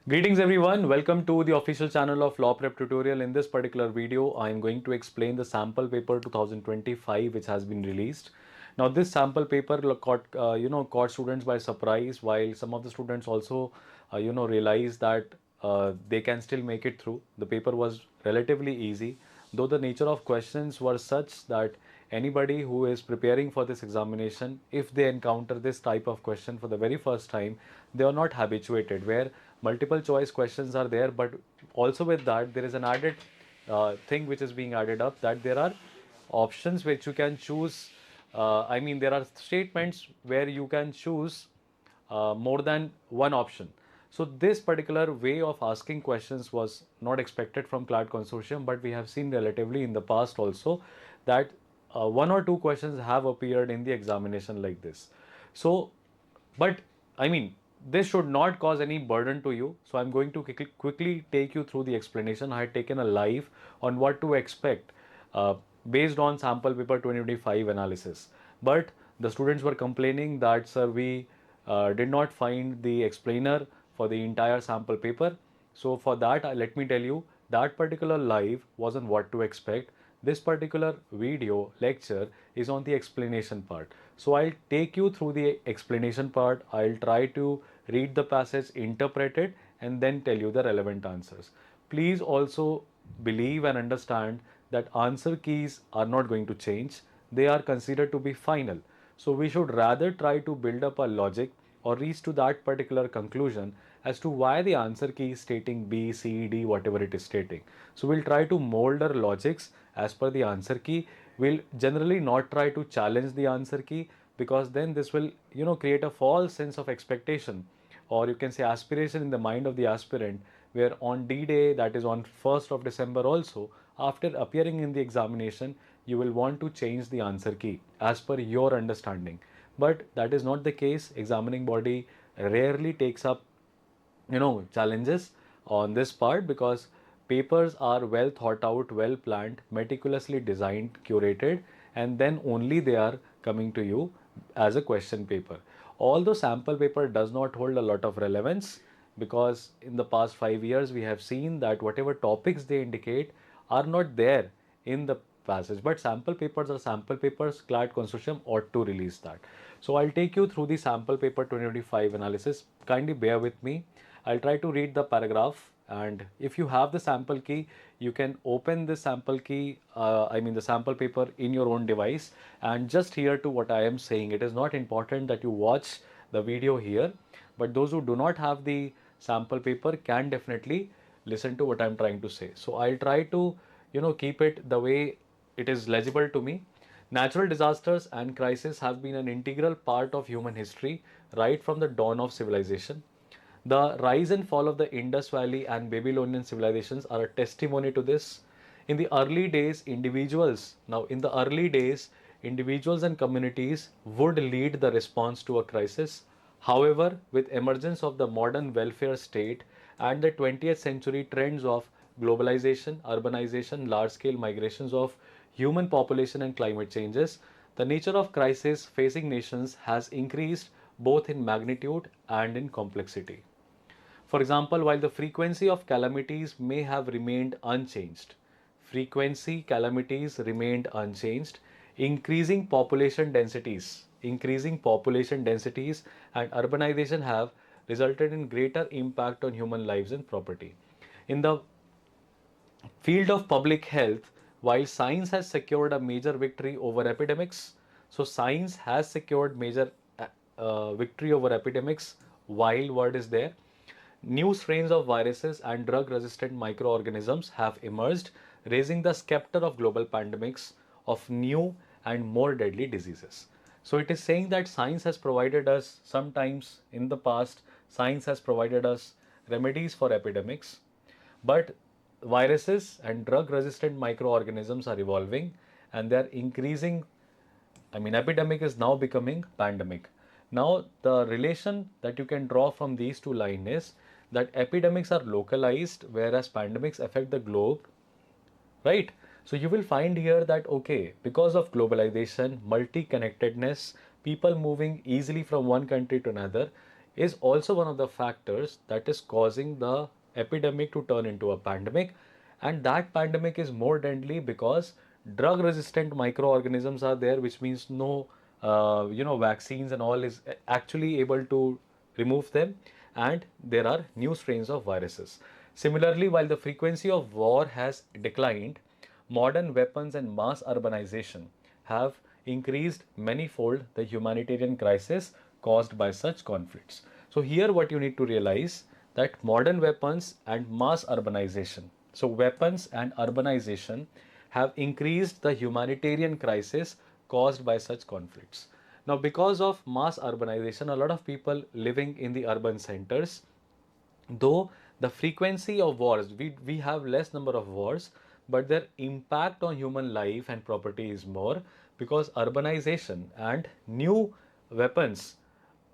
Greetings everyone, welcome to the official channel of Law Prep Tutorial. In this particular video, I am going to explain the sample paper 2025 which has been released. Now this sample paper caught students by surprise, while some of the students also realized that they can still make it through. The paper was relatively easy, though the nature of questions were such that anybody who is preparing for this examination, if they encounter this type of question for the very first time, they are not habituated, where multiple choice questions are there, but also with that there is an added thing which is being added up, that there are options which you can choose. There are statements where you can choose more than one option. So this particular way of asking questions was not expected from CLAT Consortium, but we have seen relatively in the past also that one or two questions have appeared in the examination like this. So, but this should not cause any burden to you. So I'm going to quickly take you through the explanation. I had taken a live on what to expect uh, based on sample paper 2025 analysis. But the students were complaining that, sir, we did not find the explainer for the entire sample paper. So for that, let me tell you, that particular live was on what to expect. This particular video lecture is on the explanation part. So I'll take you through the explanation part. I'll try to read the passage, interpret it, and then tell you the relevant answers. Please also believe and understand that answer keys are not going to change. They are considered to be final. So we should rather try to build up a logic or reach to that particular conclusion as to why the answer key is stating B, C, D, whatever it is stating. So we'll try to mold our logics as per the answer key. We'll generally not try to challenge the answer key, because then this will create a false sense of expectation, or you can say aspiration, in the mind of the aspirant, where on D-Day, that is on 1st of December also, after appearing in the examination, you will want to change the answer key as per your understanding. But that is not the case. Examining body rarely takes up challenges on this part, because papers are well thought out, well planned, meticulously designed, curated, and then only they are coming to you as a question paper. Although sample paper does not hold a lot of relevance, because in the past 5 years we have seen that whatever topics they indicate are not there in the passage, but sample papers are sample papers. CLAT Consortium ought to release that. So I'll take you through the sample paper 2025 analysis. Kindly bear with me. I'll try to read the paragraph, and if you have the sample key, you can open the sample key, the sample paper in your own device, and just hear to what I am saying. It is not important that you watch the video here, but those who do not have the sample paper can definitely listen to what I'm trying to say. So I'll try to keep it the way it is legible to me. Natural disasters and crises have been an integral part of human history right from the dawn of civilization. The rise and fall of the Indus Valley and Babylonian civilizations are a testimony to this. In the early days, individuals and communities would lead the response to a crisis. However, with emergence of the modern welfare state and the 20th century trends of globalization, urbanization, large-scale migrations of human population and climate changes, the nature of crisis facing nations has increased both in magnitude and in complexity. For example, while the frequency of calamities may have remained unchanged, increasing population densities and urbanization have resulted in greater impact on human lives and property. In the field of public health, while science has secured a major victory over epidemics, so science has secured major victory over epidemics. While word is there, new strains of viruses and drug-resistant microorganisms have emerged, raising the specter of global pandemics of new and more deadly diseases. So it is saying that science has provided us, sometimes in the past, science has provided us remedies for epidemics, but viruses and drug resistant microorganisms are evolving, and they are increasing. Epidemic is now becoming pandemic. Now, the relation that you can draw from these two lines is that epidemics are localized, whereas pandemics affect the globe, right? So you will find here that, okay, because of globalization, multi-connectedness, people moving easily from one country to another, is also one of the factors that is causing the epidemic to turn into a pandemic, and that pandemic is more deadly because drug resistant microorganisms are there, which means no vaccines and all is actually able to remove them, and there are new strains of viruses. Similarly, while the frequency of war has declined, modern weapons and mass urbanization have increased manyfold the humanitarian crisis caused by such conflicts. So here what you need to realize, that modern weapons and mass urbanization, so weapons and urbanization have increased the humanitarian crisis caused by such conflicts. Now, because of mass urbanization, a lot of people living in the urban centers, though the frequency of wars, we have less number of wars, but their impact on human life and property is more, because urbanization and new weapons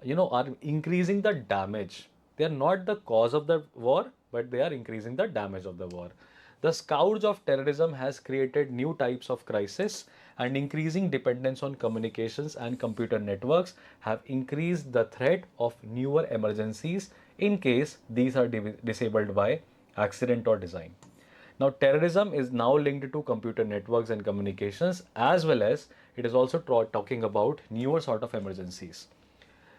are increasing the damage. They are not the cause of the war, but they are increasing the damage of the war. The scourge of terrorism has created new types of crisis, and increasing dependence on communications and computer networks have increased the threat of newer emergencies in case these are disabled by accident or design. Now, terrorism is now linked to computer networks and communications, as well as it is also talking about newer sort of emergencies.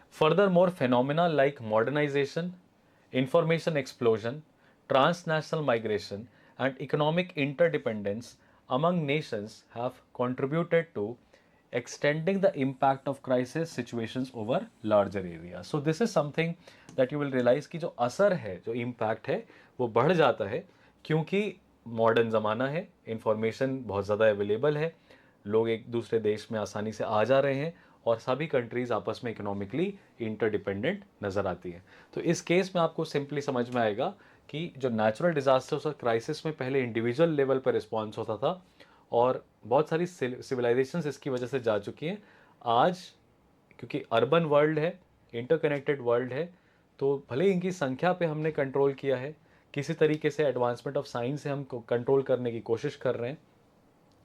Furthermore, phenomena like modernization, information explosion, transnational migration, and economic interdependence among nations have contributed to extending the impact of crisis situations over larger areas. So this is something that you will realize कि जो असर है, जो impact है, वो बढ़ जाता है क्योंकि मॉडर्न ज़माना है, इंफॉर्मेशन बहुत ज़्यादा अवेलेबल है, लोग एक दूसरे देश में आसानी से आ जा रहे हैं, और सभी कंट्रीज आपस में इकोनॉमिकली इंटरडिपेंडेंट नज़र आती हैं. तो इस केस में आपको सिंपली समझ में आएगा कि जो नेचुरल डिजास्टर्स और क्राइसिस में पहले इंडिविजुअल लेवल पर रिस्पॉन्स होता था, और बहुत सारी सिविलाइजेशंस इसकी वजह से जा चुकी हैं. आज क्योंकि अर्बन वर्ल्ड है, इंटरकनेक्टेड वर्ल्ड है, तो भले ही इनकी संख्या पे हमने कंट्रोल किया है, किसी तरीके से एडवांसमेंट ऑफ साइंस से हम कंट्रोल करने की कोशिश कर रहे हैं,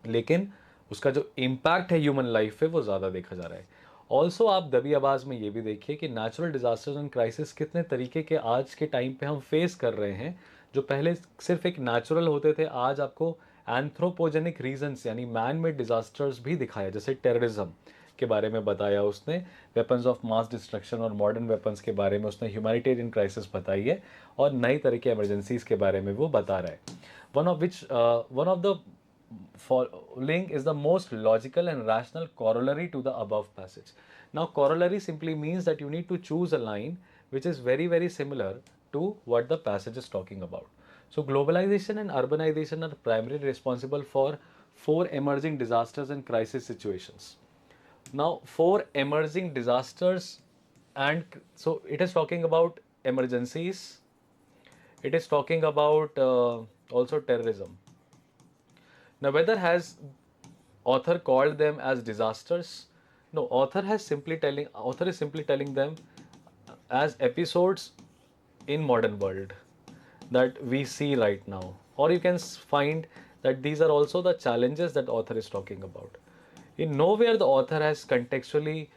लेकिन उसका जो इम्पैक्ट है ह्यूमन लाइफ पे वो ज़्यादा देखा जा रहा है. ऑल्सो आप दबी आवाज़ में ये भी देखिए कि नेचुरल डिजास्टर्स एंड क्राइसिस कितने तरीके के आज के टाइम पे हम फेस कर रहे हैं, जो पहले सिर्फ एक नेचुरल होते थे, आज आपको एंथ्रोपोजेनिक रीजंस यानी मैन मेड डिजास्टर्स भी दिखाया. जैसे टेररिज्म के बारे में बताया उसने, वेपन्स ऑफ मास डिस्ट्रक्शन और मॉडर्न वेपन्स के बारे में उसने ह्यूमैनिटेरियन क्राइसिस बताई है, और नई तरह की एमरजेंसीज के बारे में वो बता रहा है. One of the following is the most logical and rational corollary to the above passage. Now, corollary simply means that you need to choose a line which is very, very similar to what the passage is talking about. So, globalization and urbanization are primarily responsible for four emerging disasters and crisis situations. Now, four emerging disasters, and so it is talking about emergencies, it is talking about also terrorism. Now, whether has author called them as disasters? No, author is simply telling them as episodes in modern world that we see right now. Or you can find that these are also the challenges that author is talking about. In nowhere the author has contextually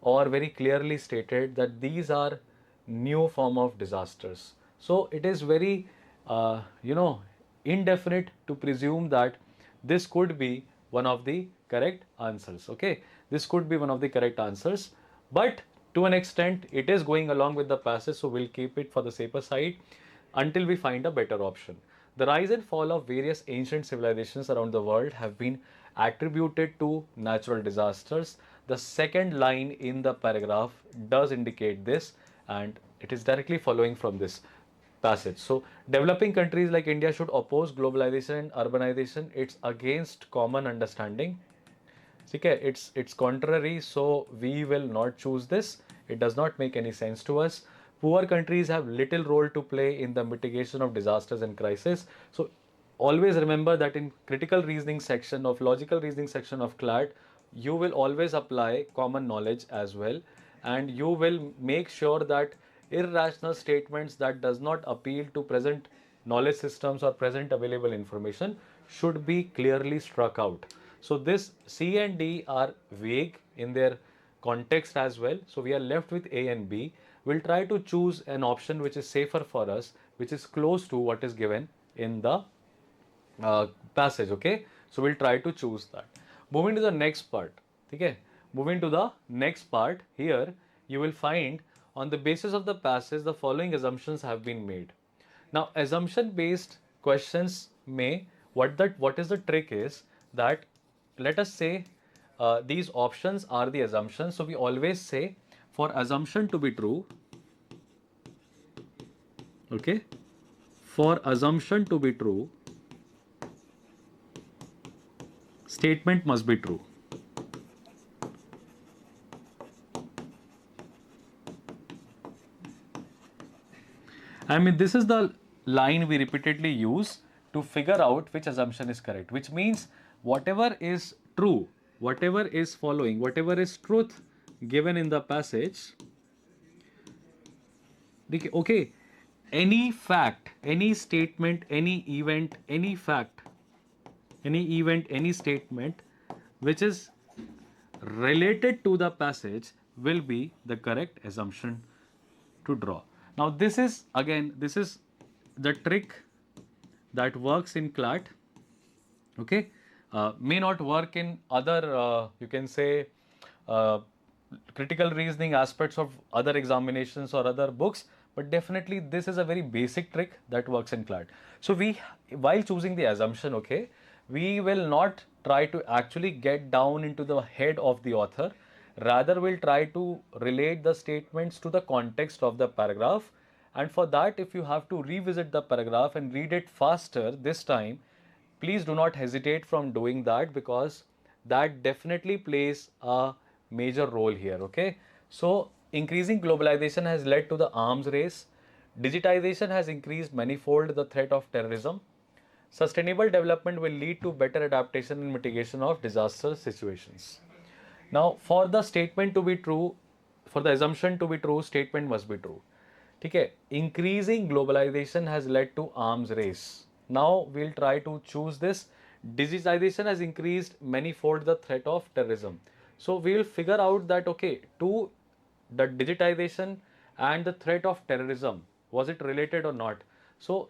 or very clearly stated that these are new form of disasters. So it is very indefinite to presume that this could be one of the correct answers. Okay, this could be one of the correct answers, but to an extent it is going along with the passage, so we'll keep it for the safer side until we find a better option. The rise and fall of various ancient civilizations around the world have been attributed to natural disasters. The second line in the paragraph does indicate this, and it is directly following from this passage. So, developing countries like India should oppose globalization and urbanization. It's against common understanding. Okay, it's contrary, so we will not choose this. It does not make any sense to us. Poor countries have little role to play in the mitigation of disasters and crisis. So always remember that in critical reasoning section of logical reasoning section of CLAT, you will always apply common knowledge as well, and you will make sure that irrational statements that does not appeal to present knowledge systems or present available information should be clearly struck out. So this C and D are vague in their context as well. So we are left with A and B. we'll try to choose an option which is safer for us, which is close to what is given in the passage. Okay, so we'll try to choose that. Moving to the next part. Okay, moving to the next part. Here you will find, on the basis of the passage, the following assumptions have been made. Now, assumption based questions may, what is the trick is that, let us say these options are the assumptions. So we always say, for assumption to be true, okay, for assumption to be true, statement must be true. I mean, this is the line we repeatedly use to figure out which assumption is correct, which means whatever is true, whatever is following, whatever is truth given in the passage, okay, any fact, any statement, any event, any fact, any statement which is related to the passage will be the correct assumption to draw. Now, this is again, this is the trick that works in CLAT. Okay, may not work in other, you can say, uh, critical reasoning aspects of other examinations or other books, but definitely this is a very basic trick that works in CLAT. So we, while choosing the assumption, okay, we will not try to actually get down into the head of the author. Rather, we'll try to relate the statements to the context of the paragraph. And for that, if you have to revisit the paragraph and read it faster this time, please do not hesitate from doing that, because that definitely plays a major role here. Okay, so increasing globalization has led to the arms race. Digitization has increased manifold the threat of terrorism. Sustainable development will lead to better adaptation and mitigation of disaster situations. Now, for the statement to be true, for the assumption to be true, statement must be true. Okay, increasing globalization has led to arms race. Now we'll try to choose this. Digitization has increased manifold the threat of terrorism. So we'll figure out that, okay, to the digitization and the threat of terrorism, was it related or not? So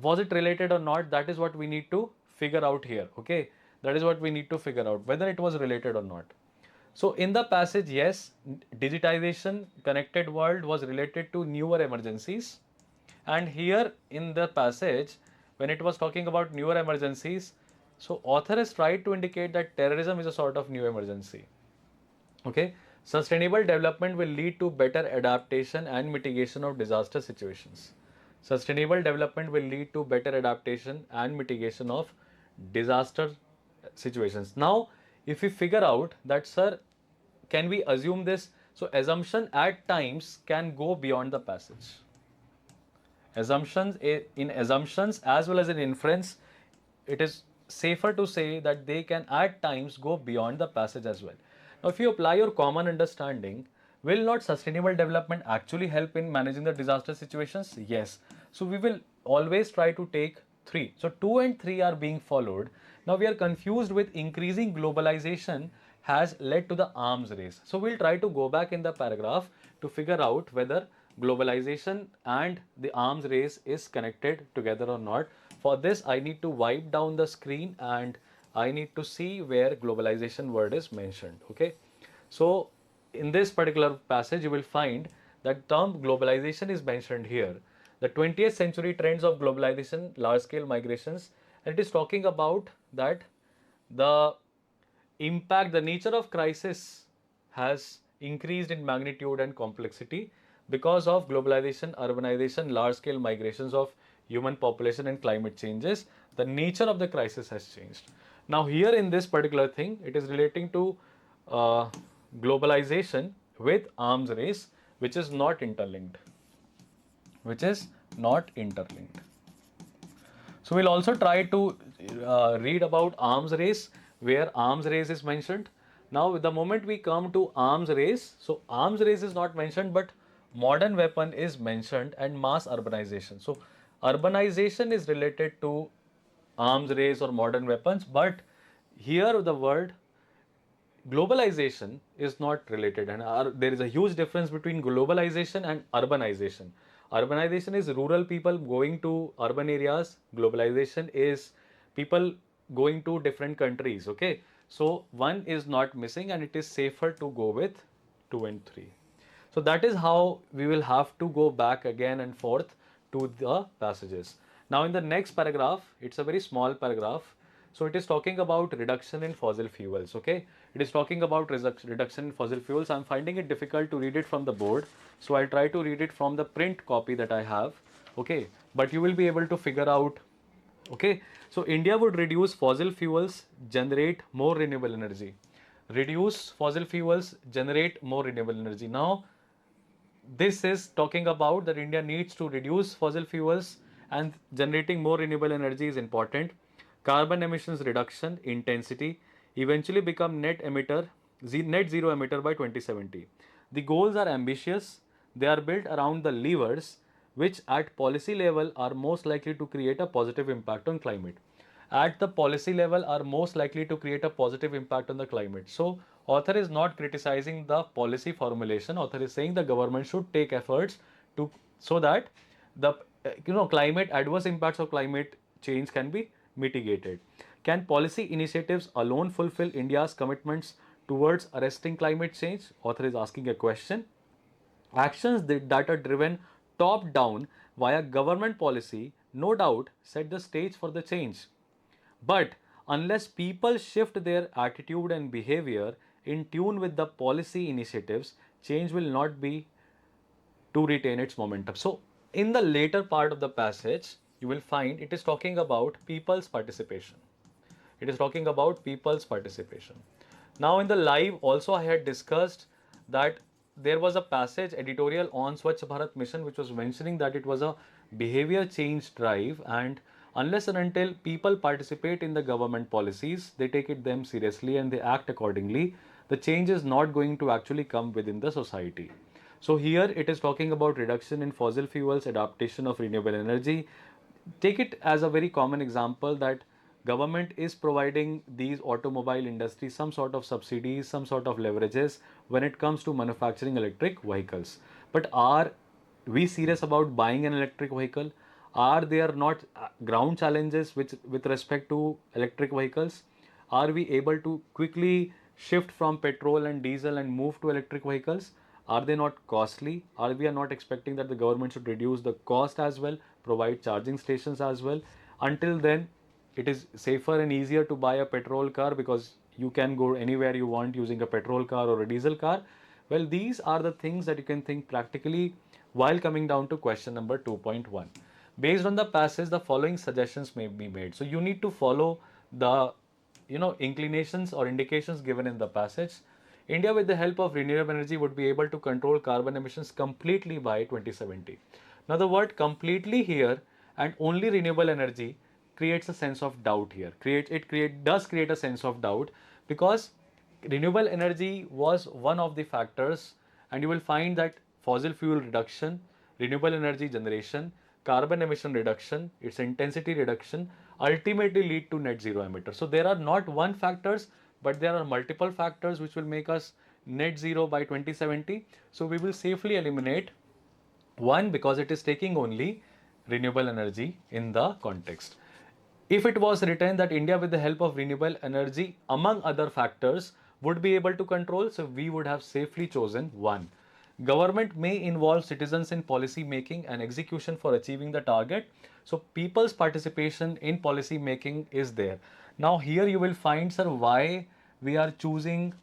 was it related or not, that is what we need to figure out here. Okay, that is what we need to figure out, whether it was related or not. So in the passage, yes, digitization, connected world was related to newer emergencies. And here in the passage, when it was talking about newer emergencies, so author has tried to indicate that terrorism is a sort of new emergency. Okay, sustainable development will lead to better adaptation and mitigation of disaster situations. Sustainable development will lead to better adaptation and mitigation of disaster situations. Now, if we figure out that, sir, can we assume this? So, assumption at times can go beyond the passage. Assumptions, in assumptions as well as in inference, it is safer to say that they can at times go beyond the passage as well. Now, if you apply your common understanding, will not sustainable development actually help in managing the disaster situations? Yes. So we will always try to take 3. So 2 and 3 are being followed. Now we are confused with increasing globalization has led to the arms race. So we'll try to go back in the paragraph to figure out whether globalization and the arms race is connected together or not. For this, I need to wipe down the screen and I need to see where globalization word is mentioned. Okay, so in this particular passage, you will find that term globalization is mentioned here. The 20th century trends of globalization, large scale migrations, and it is talking about that the impact, the nature of crisis has increased in magnitude and complexity because of globalization, urbanization, large scale migrations of human population and climate changes. The nature of the crisis has changed. Now here in this particular thing, it is relating to globalization with arms race, which is not interlinked, which is not interlinked. So we'll also try to read about arms race, where arms race is mentioned. Now, the moment we come to arms race, so arms race is not mentioned, but modern weapon is mentioned and mass urbanization. So urbanization is related to arms race or modern weapons, but here the word globalization is not related, and there is a huge difference between globalization and urbanization. Urbanization is rural people going to urban areas. Globalization is people going to different countries. Okay, so one is not missing, and it is safer to go with 2 and 3. So that is how we will have to go back again and forth to the passages. Now in the next paragraph, it's a very small paragraph. So it is talking about reduction in fossil fuels. Okay, it is talking about reduction in fossil fuels. I'm finding it difficult to read it from the board, so I'll try to read it from the print copy that I have. Okay, but you will be able to figure out. Okay, so India would reduce fossil fuels, generate more renewable energy. Reduce fossil fuels, generate more renewable energy. Now this is talking about that India needs to reduce fossil fuels, and generating more renewable energy is important. Carbon emissions reduction intensity eventually become net zero emitter by 2070. The goals are ambitious. They are built around the levers which at policy level are most likely to create a positive impact on climate. At the policy level are most likely to create a positive impact on the climate. So author is not criticizing the policy formulation. Author is saying the government should take efforts to, so that the climate adverse impacts of climate change can be mitigated. Can policy initiatives alone fulfill India's commitments towards arresting climate change? Author is asking a question. Actions that are driven top down via government policy no doubt set the stage for the change. But unless people shift their attitude and behavior in tune with the policy initiatives, change will not be to retain its momentum. So, in the later part of the passage, you will find it is talking about people's participation. It is talking about people's participation. Now, in the live, also I had discussed that there was a passage editorial on Swachh Bharat Mission which was mentioning that it was a behavior change drive, and unless and until people participate in the government policies, they take it them seriously and they act accordingly, the change is not going to actually come within the society. So here it is talking about reduction in fossil fuels, adaptation of renewable energy. Take it as a very common example that government is providing these automobile industry some sort of subsidies, some sort of leverages when it comes to manufacturing electric vehicles. But are we serious about buying an electric vehicle? Are there not ground challenges with respect to electric vehicles? Are we able to quickly shift from petrol and diesel and move to electric vehicles? Are they not costly? Are we are not expecting that the government should reduce the cost as well, provide charging stations as well? Until then, it is safer and easier to buy a petrol car because you can go anywhere you want using a petrol car or a diesel car. Well, these are the things that you can think practically while coming down to question number 2.1. Based on the passage, the following suggestions may be made. So you need to follow the inclinations or indications given in the passage. India, with the help of renewable energy, would be able to control carbon emissions completely by 2070. Now, the word completely here and only renewable energy creates a sense of doubt here. Does create a sense of doubt, because renewable energy was one of the factors, and you will find that fossil fuel reduction, renewable energy generation, carbon emission reduction, its intensity reduction ultimately lead to net zero emitter. So there are not one factors, but there are multiple factors which will make us net zero by 2070. So we will safely eliminate one because it is taking only renewable energy in the context. If it was written that India, with the help of renewable energy, among other factors, would be able to control, so we would have safely chosen one. Government may involve citizens in policy making and execution for achieving the target. So people's participation in policy making is there. Now here you will find, sir, why we are choosing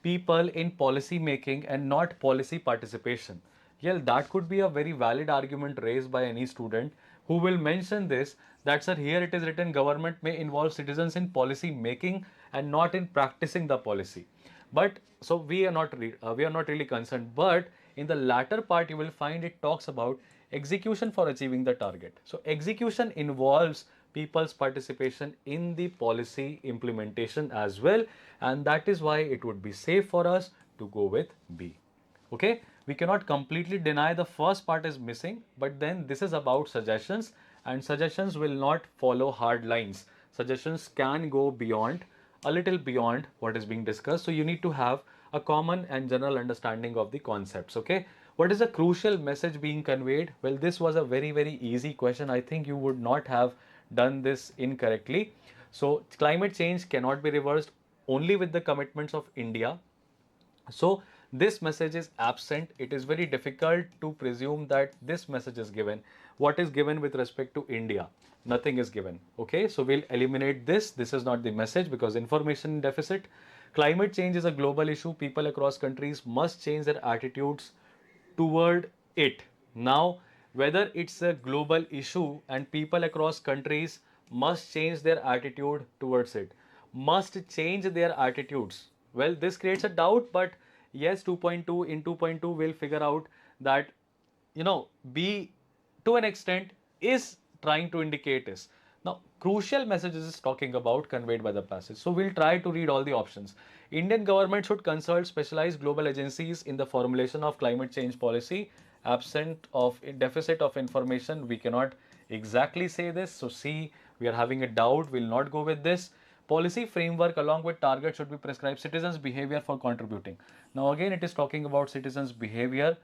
people in policy making and not policy participation. Yeah, that could be a very valid argument raised by any student who will mention this, that sir, here it is written government may involve citizens in policy making and not in practicing the policy. But so we are not really concerned. But in the latter part, you will find it talks about execution for achieving the target. So execution involves people's participation in the policy implementation as well, and that is why it would be safe for us to go with B. Okay, we cannot completely deny the first part is missing, but then this is about suggestions, and suggestions will not follow hard lines. Suggestions can go beyond a little beyond what is being discussed. So you need to have a common and general understanding of the concepts. Okay. What is the crucial message being conveyed? Well, this was a very, very easy question. I think you would not have done this incorrectly. So climate change cannot be reversed only with the commitments of India. So this message is absent. It is very difficult to presume that this message is given. What is given with respect to India? Nothing is given. Okay, so we'll eliminate this. This is not the message because information deficit. Climate change is a global issue. People across countries must change their attitudes toward it. Now, whether it's a global issue and people across countries must change their attitude towards it, must change their attitudes. Well, this creates a doubt, but yes, 2.2 in 2.2 will figure out that, B to an extent is trying to indicate is. Now, crucial messages is talking about conveyed by the passage. So we'll try to read all the options. Indian government should consult specialized global agencies in the formulation of climate change policy. Absent of deficit of information, we cannot exactly say this. So C, we are having a doubt. We'll not go with this. Policy framework along with target should be prescribed citizens' behavior for contributing. Now again, it is talking about citizens' behavior,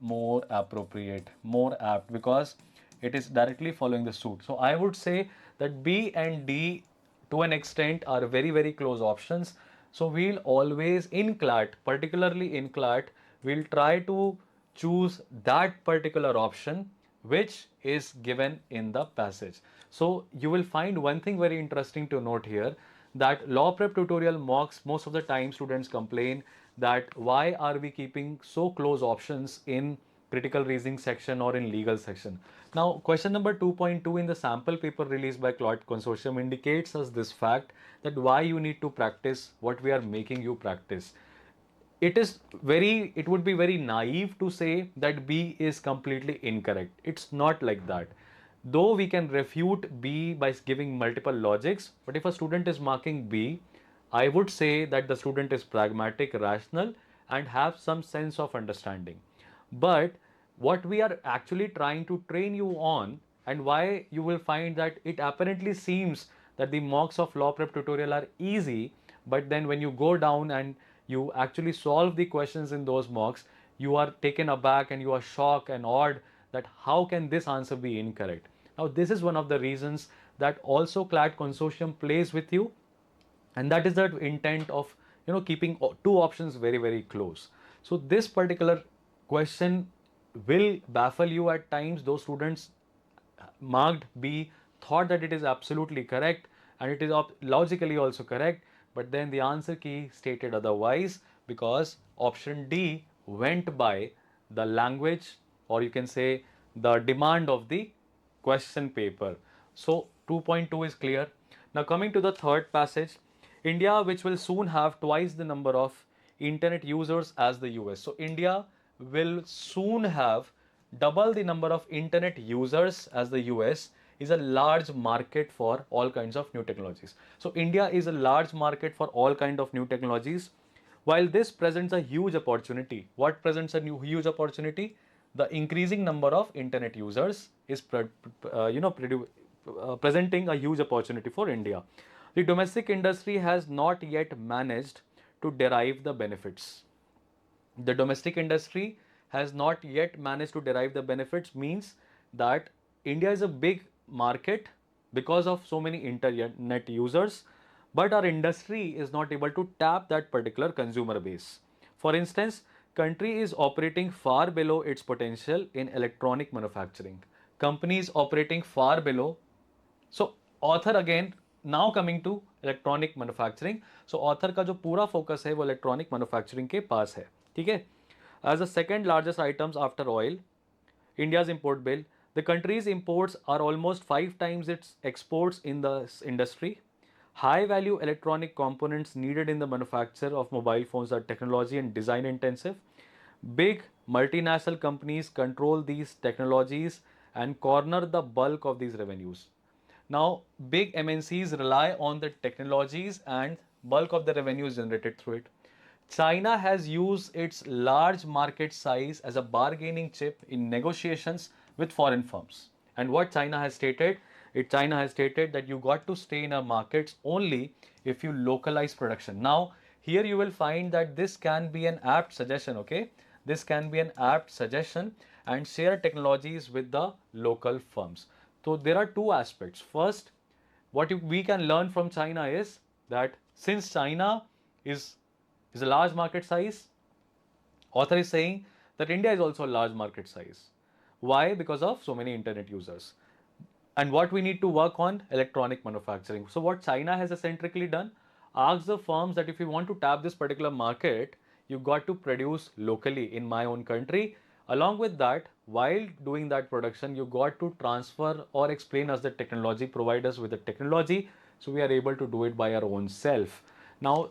more appropriate, more apt because it is directly following the suit. So I would say that B and D to an extent are very, very close options. So we'll always in CLAT, particularly in CLAT, we'll try to choose that particular option which is given in the passage. So you will find one thing very interesting to note here, that law prep tutorial mocks, most of the time students complain that why are we keeping so close options in critical reasoning section or in legal section. Now question number 2.2 in the sample paper released by CLAT Consortium indicates us this fact that why you need to practice what we are making you practice. It would be very naive to say that B is completely incorrect. It's not like that. Though we can refute B by giving multiple logics, but if a student is marking B, I would say that the student is pragmatic, rational, and have some sense of understanding. But what we are actually trying to train you on, and why you will find that it apparently seems that the mocks of law prep tutorial are easy, but then when you go down and you actually solve the questions in those mocks, you are taken aback and you are shocked and awed that how can this answer be incorrect. Now this is one of the reasons that also CLAT Consortium plays with you, and that is the intent of keeping two options very, very close. So this particular question will baffle you at times. Those students marked B thought that it is absolutely correct and it is logically also correct, but then the answer key stated otherwise because option D went by the language, or you can say the demand of the question paper. So 2.2 is clear. Now coming to the third passage, India, which will soon have twice the number of internet users as the US. So India will soon have double the number of internet users as the US, is a large market for all kinds of new technologies. So India is a large market for all kind of new technologies. While this presents a huge opportunity, what presents a huge opportunity? The increasing number of internet users is presenting a huge opportunity for India. The domestic industry has not yet managed to derive the benefits. The domestic industry has not yet managed to derive the benefits means that India is a big market because of so many internet users, but our industry is not able to tap that particular consumer base. For instance, country is operating far below its potential in electronic manufacturing. Companies operating far below. So author again now coming to electronic manufacturing. So author का जो पूरा focus है वो electronic manufacturing के पास है. ठीक है. As the second largest items after oil, India's import bill, the country's imports are almost 5 times its exports in the industry. High value electronic components needed in the manufacture of mobile phones are technology and design intensive. Big multinational companies control these technologies and corner the bulk of these revenues. Now, big MNCs rely on the technologies and bulk of the revenue is generated through it. China has used its large market size as a bargaining chip in negotiations with foreign firms. And what China has stated China has stated that you got to stay in our markets only if you localize production. Now, here you will find that this can be an apt suggestion, okay? This can be an apt suggestion and share technologies with the local firms. So there are two aspects. First, what we can learn from China is that since China is a large market size, author is saying that India is also a large market size. Why? Because of so many internet users. And what we need to work on? Electronic manufacturing. So what China has eccentrically done, asks the firms that if you want to tap this particular market, you got to produce locally in my own country. Along with that, while doing that production, you got to transfer or explain us the technology, provide us with the technology, so we are able to do it by our own self. Now,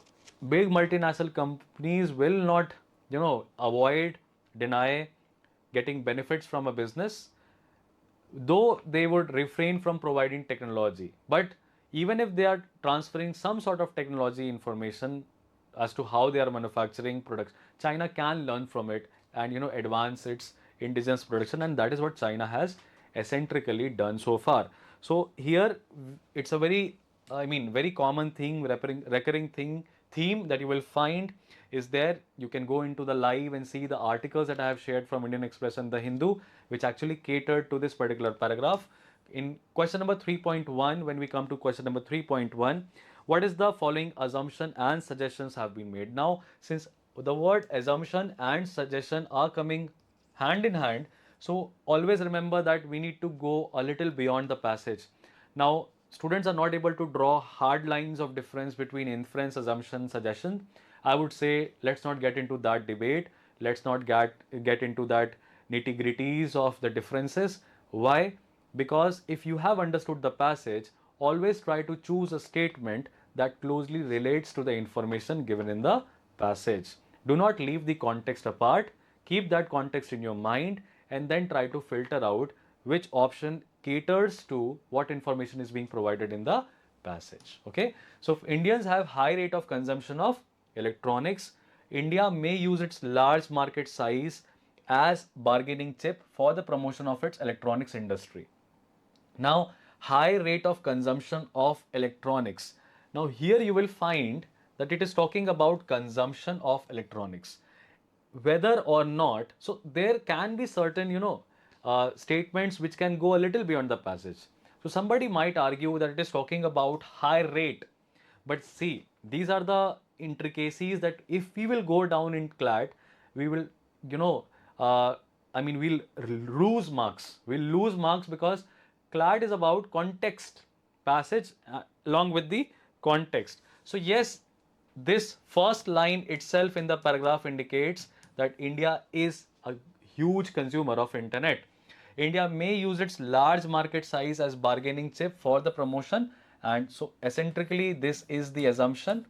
big multinational companies will not, avoid, deny getting benefits from a business, though they would refrain from providing technology. But even if they are transferring some sort of technology information as to how they are manufacturing products, China can learn from it and advance its indigenous production, and that is what China has eccentrically done so far. So here it's a very common thing, recurring theme that you will find is there. You can go into the live and see the articles that I have shared from Indian Express and The Hindu, which actually catered to this particular paragraph. In question number 3.1, when we come to question number 3.1, what is the following assumption and suggestions have been made? Now, since the word assumption and suggestion are coming hand in hand, so always remember that we need to go a little beyond the passage. Now, students are not able to draw hard lines of difference between inference, assumption, suggestion. I would say let's not get into that debate. Let's not get into that nitty gritties of the differences. Why? Because if you have understood the passage, always try to choose a statement that closely relates to the information given in the passage. Do not leave the context apart. Keep that context in your mind and then try to filter out which option caters to what information is being provided in the passage. Okay, so if Indians have high rate of consumption of electronics, India may use its large market size as bargaining chip for the promotion of its electronics industry. Now, high rate of consumption of electronics. Now, here you will find that it is talking about consumption of electronics. Whether or not, so there can be certain, statements which can go a little beyond the passage. So, somebody might argue that it is talking about high rate. But see, these are the intricacies that if we will go down in CLAT, we will, you know, we'll lose marks. We'll lose marks because CLAT is about context, passage along with the context. So yes, this first line itself in the paragraph indicates that India is a huge consumer of internet. India may use its large market size as bargaining chip for the promotion, and so eccentrically this is the assumption.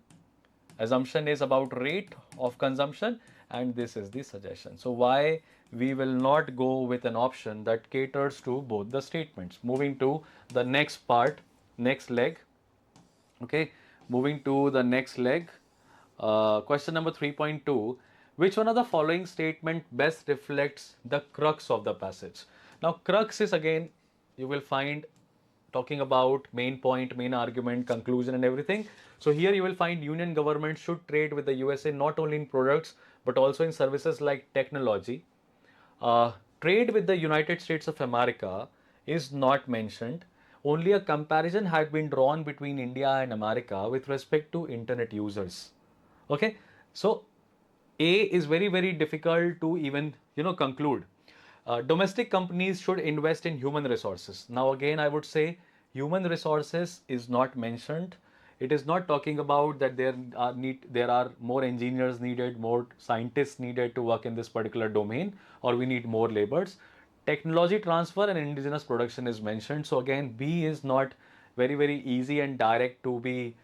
Assumption is about rate of consumption and this is the suggestion. So why we will not go with an option that caters to both the statements. Moving to the next part, next leg. Okay, moving to the next leg. Question number 3.2. Which one of the following statement best reflects the crux of the passage? Now, crux is again, you will find talking about main point, main argument, conclusion and everything. So here you will find Union government should trade with the USA not only in products but also in services like technology. Trade with the United States of America is not mentioned. Only a comparison had been drawn between India and America with respect to internet users. Okay, so A is very difficult to even conclude. Domestic companies should invest in human resources. Now again, I would say human resources is not mentioned. It is not talking about that there are more engineers needed, more scientists needed to work in this particular domain, or we need more laborers. Technology transfer and indigenous production is mentioned. So again, B is not very easy and direct to be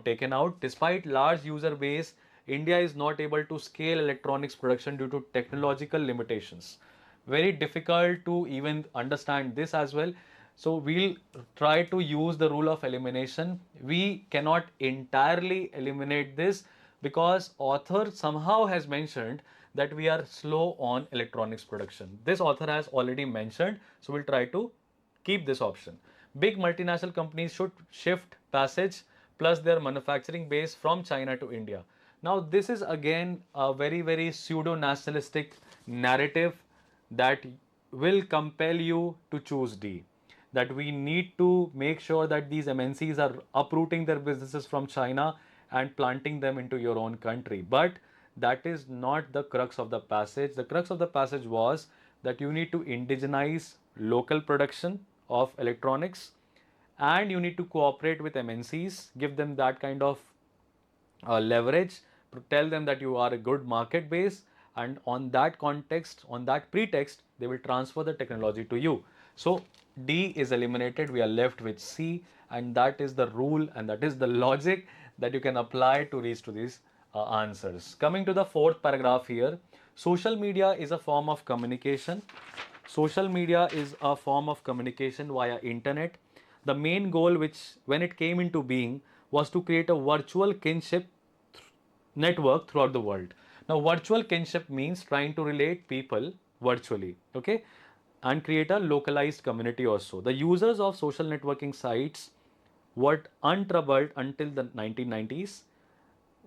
taken out. Despite large user base, India is not able to scale electronics production due to technological limitations. Very difficult to even understand this as well. So we'll try to use the rule of elimination. We cannot entirely eliminate this because author somehow has mentioned that we are slow on electronics production. This author has already mentioned, so we'll try to keep this option. big multinational companies should shift passage plus their manufacturing base from China to India. Now, this is again a very, very pseudo nationalistic narrative that will compel you to choose D. That we need to make sure that these MNCs are uprooting their businesses from China and planting them into your own country. But that is not the crux of the passage. The crux of the passage was that you need to indigenize local production of electronics, and you need to cooperate with MNCs, give them that kind of leverage, to tell them that you are a good market base, and on that context, on that pretext, they will transfer the technology to you. So D is eliminated, we are left with C, and that is the rule and that is the logic that you can apply to reach to these answers. Coming to the fourth paragraph here, social media is a form of communication. Social media is a form of communication via internet. The main goal, which when it came into being, was to create a virtual kinship network throughout the world. Now, virtual kinship means trying to relate people virtually, okay, and create a localized community also. The users of social networking sites were untroubled until the 1990s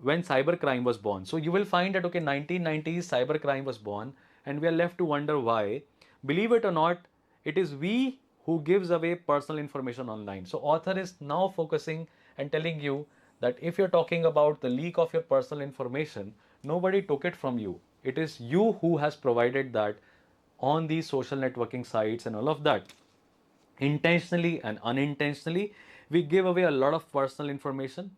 when cybercrime was born. So you will find that, okay, 1990s cybercrime was born, and we are left to wonder why. Believe it or not, it is we who gives away personal information online. So author is now focusing and telling you that if you're talking about the leak of your personal information, nobody took it from you. It is you who has provided that on these social networking sites and all of that. Intentionally and unintentionally, we give away a lot of personal information.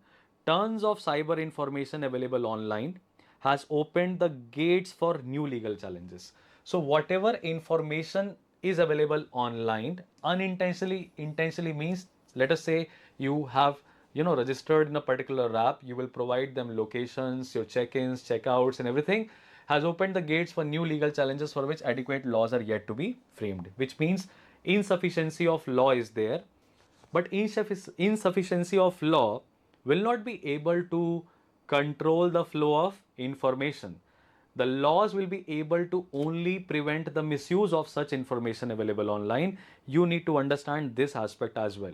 Tons of cyber information available online has opened the gates for new legal challenges. So whatever information is available online unintentionally, intentionally means, let us say you have registered in a particular app, you will provide them locations, your check-ins, checkouts and everything, has opened the gates for new legal challenges for which adequate laws are yet to be framed, which means insufficiency of law is there, but insufficiency of law will not be able to control the flow of information. The laws will be able to only prevent the misuse of such information available online. You need to understand this aspect as well.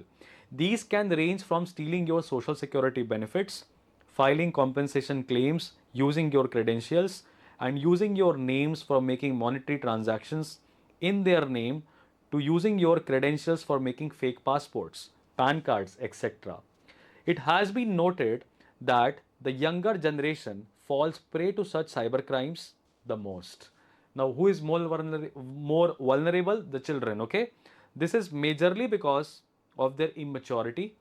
These can range from stealing your social security benefits, filing compensation claims using your credentials, and using your names for making monetary transactions in their name, to using your credentials for making fake passports, PAN cards, etc. It has been noted that the younger generation falls prey to such cybercrimes the most. Now, who is more vulnerable? The children, okay? This is majorly because of their immaturity,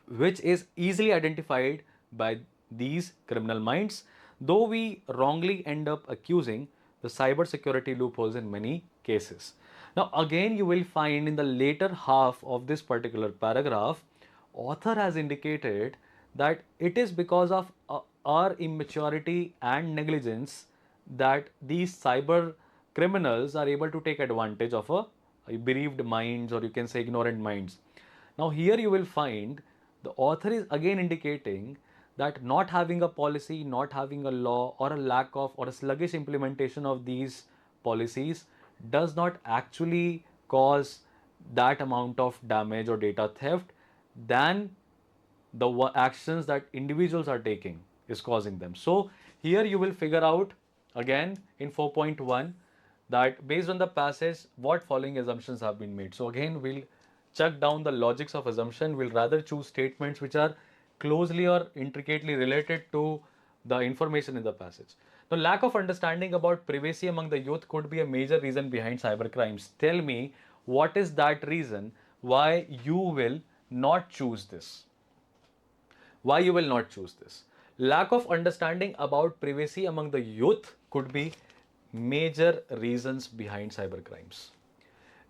which is easily identified by these criminal minds, though we wrongly end up accusing the cybersecurity loopholes in many cases. Now, again, you will find in the later half of this particular paragraph, author has indicated that it is because of our immaturity and negligence that these cyber criminals are able to take advantage of a bereaved minds, or you can say ignorant minds. Now, here you will find the author is again indicating that not having a policy, not having a law, or a lack of or a sluggish implementation of these policies does not actually cause that amount of damage or data theft than the actions that individuals are taking is causing them. So here you will figure out again in 4.1 that based on the passage what following assumptions have been made. So again we'll chuck down the logics of assumption. We'll rather choose statements which are closely or intricately related to the information in the passage. The lack of understanding about privacy among the youth could be a major reason behind cybercrimes. Tell me, what is that reason why you will not choose this? Why you will not choose this? Lack of understanding about privacy among the youth could be major reasons behind cybercrimes.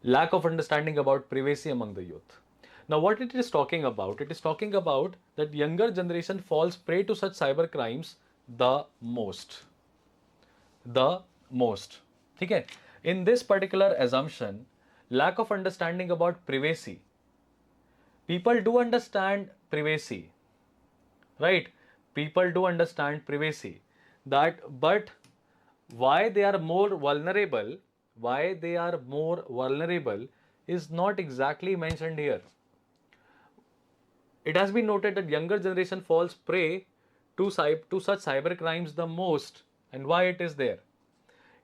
Lack of understanding about privacy among the youth. Now, what it is talking about? It is talking about that younger generation falls prey to such cyber crimes the most. The most. Okay. In this particular assumption, lack of understanding about privacy. People do understand privacy, right? People do understand privacy. But why they are more vulnerable? Why they are more vulnerable is not exactly mentioned here. It has been noted that younger generation falls prey to such cyber crimes the most. And why it is there?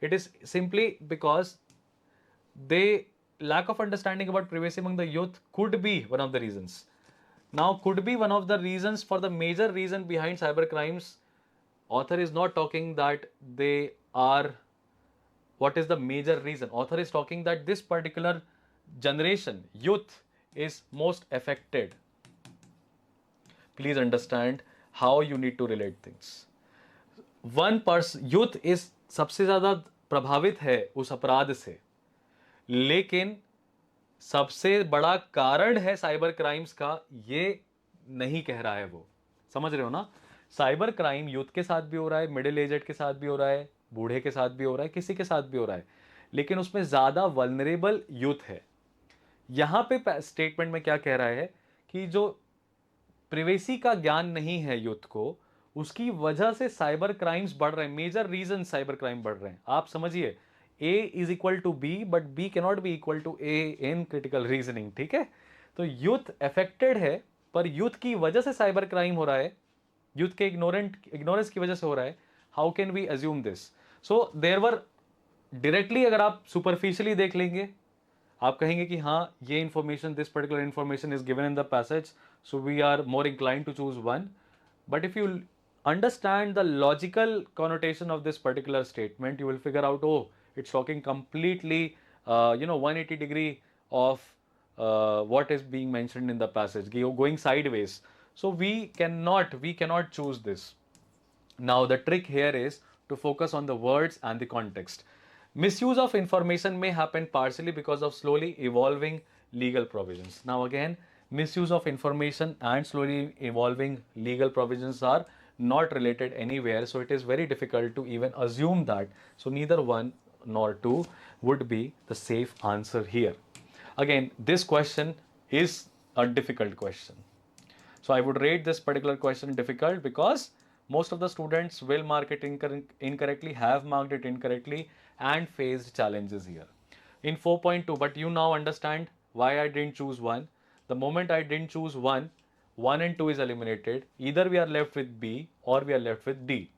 It is simply because they lack of understanding about privacy among the youth could be one of the reasons. Now, could be one of the reasons for the major reason behind cyber crimes. Author is not talking that they are, what is the major reason. Author is talking that this particular generation, youth, is most affected. Please understand how you need to relate things. One purse youth इस सबसे ज़्यादा प्रभावित है उस अपराध से, लेकिन सबसे बड़ा कारण है साइबर क्राइम्स का ये नहीं कह रहा है वो। समझ रहे हो ना? साइबर क्राइम यूथ के साथ भी हो रहा है, मिडिल एजेड के साथ भी हो रहा है, बूढ़े के साथ भी हो रहा है, किसी के साथ भी हो रहा है, लेकिन उसमें ज़्यादा वल्नरेबल यूथ है। यहाँ पे स्टेटमेंट में क्या कह रहा है कि जो प्रिवेसी का ज्ञान नहीं है यूथ को, उसकी वजह से साइबर क्राइम्स बढ़ रहे हैं। मेजर रीजन साइबर क्राइम बढ़ रहे हैं। आप समझिए, A is equal to B, but B can not be equal to A in critical reasoning. ठीक है, तो यूथ अफेक्टेड है, पर यूथ की वजह से साइबर क्राइम हो रहा है, यूथ के इग्नोरेंस की वजह से हो रहा है। How can we assume this? So there were directly, अगर आप सुपरफिशियली देख लेंगे, आप कहेंगे कि हाँ ये information, this particular information is given in the passage, so we are more inclined to choose one. But if you understand the logical connotation of this particular statement, you will figure out, oh, it's talking completely, 180 degree of what is being mentioned in the passage, going sideways. So we cannot choose this. Now the trick here is to focus on the words and the context. Misuse of information may happen partially because of slowly evolving legal provisions. Now again, misuse of information and slowly evolving legal provisions are not related anywhere, so it is very difficult to even assume that. So neither one nor two would be the safe answer here. Again, this question is a difficult question. So I would rate this particular question difficult because most of the students will mark it incorrectly, have marked it incorrectly, and faced challenges here. In 4.2, but you now understand why I didn't choose one. The moment I didn't choose one, 1 and 2 is eliminated. Either we are left with B or we are left with D.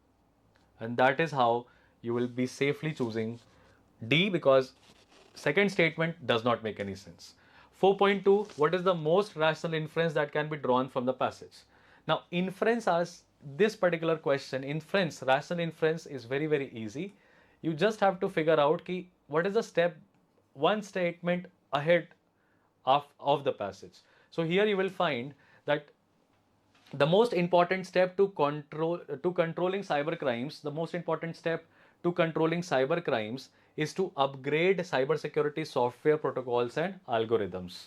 And that is how you will be safely choosing D, because second statement does not make any sense. 4.2, what is the most rational inference that can be drawn from the passage? Now, inference, as this particular question, inference, rational inference is very, very easy. You just have to figure out ki what is the step, one statement ahead of the passage. So here you will find that the most important step to controlling cyber crimes, the most important step to controlling cyber crimes is to upgrade cybersecurity software protocols and algorithms.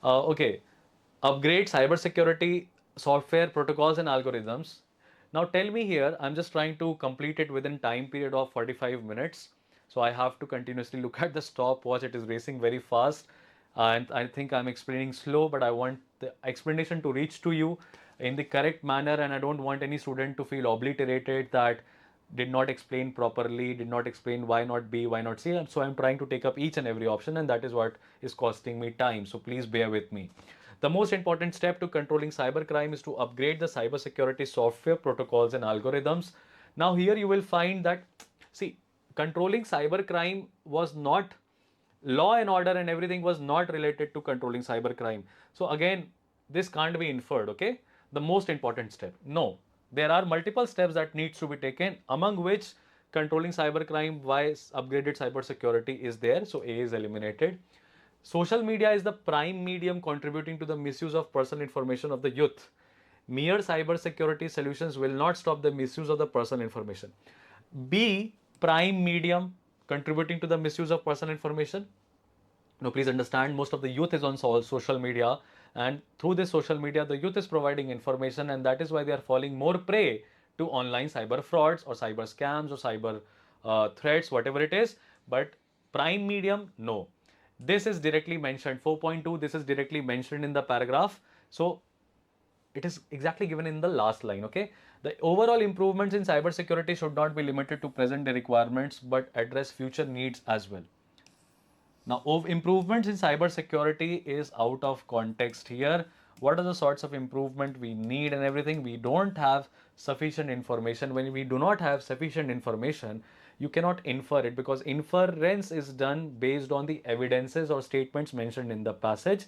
Okay, upgrade cybersecurity software protocols and algorithms. Now tell me here, I'm just trying to complete it within time period of 45 minutes. So I have to continuously look at the stopwatch. It is racing very fast. And I think I'm explaining slow, but I want the explanation to reach to you in the correct manner, and I don't want any student to feel obliterated that did not explain properly, did not explain why not B, why not C. So I'm trying to take up each and every option, and that is what is costing me time. So please bear with me. The most important step to controlling cybercrime is to upgrade the cybersecurity software protocols and algorithms. Now here you will find that, see, controlling cybercrime was not, law and order and everything was not related to controlling cybercrime. So again, this can't be inferred, okay? The most important step. No, there are multiple steps that needs to be taken, among which controlling cybercrime via upgraded cybersecurity is there. So A is eliminated. Social media is the prime medium contributing to the misuse of personal information of the youth. Mere cybersecurity solutions will not stop the misuse of the personal information. B, prime medium contributing to the misuse of personal information. Now, please understand, most of the youth is on social media, and through this social media, the youth is providing information, and that is why they are falling more prey to online cyber frauds or cyber scams or cyber threats, whatever it is. But prime medium, no. This is directly mentioned, 4.2, this is directly mentioned in the paragraph. So it is exactly given in the last line, okay? The overall improvements in cybersecurity should not be limited to present day requirements, but address future needs as well. Now, of improvements in cybersecurity is out of context here. What are the sorts of improvement we need and everything? We don't have sufficient information. When we do not have sufficient information, you cannot infer it, because inference is done based on the evidences or statements mentioned in the passage.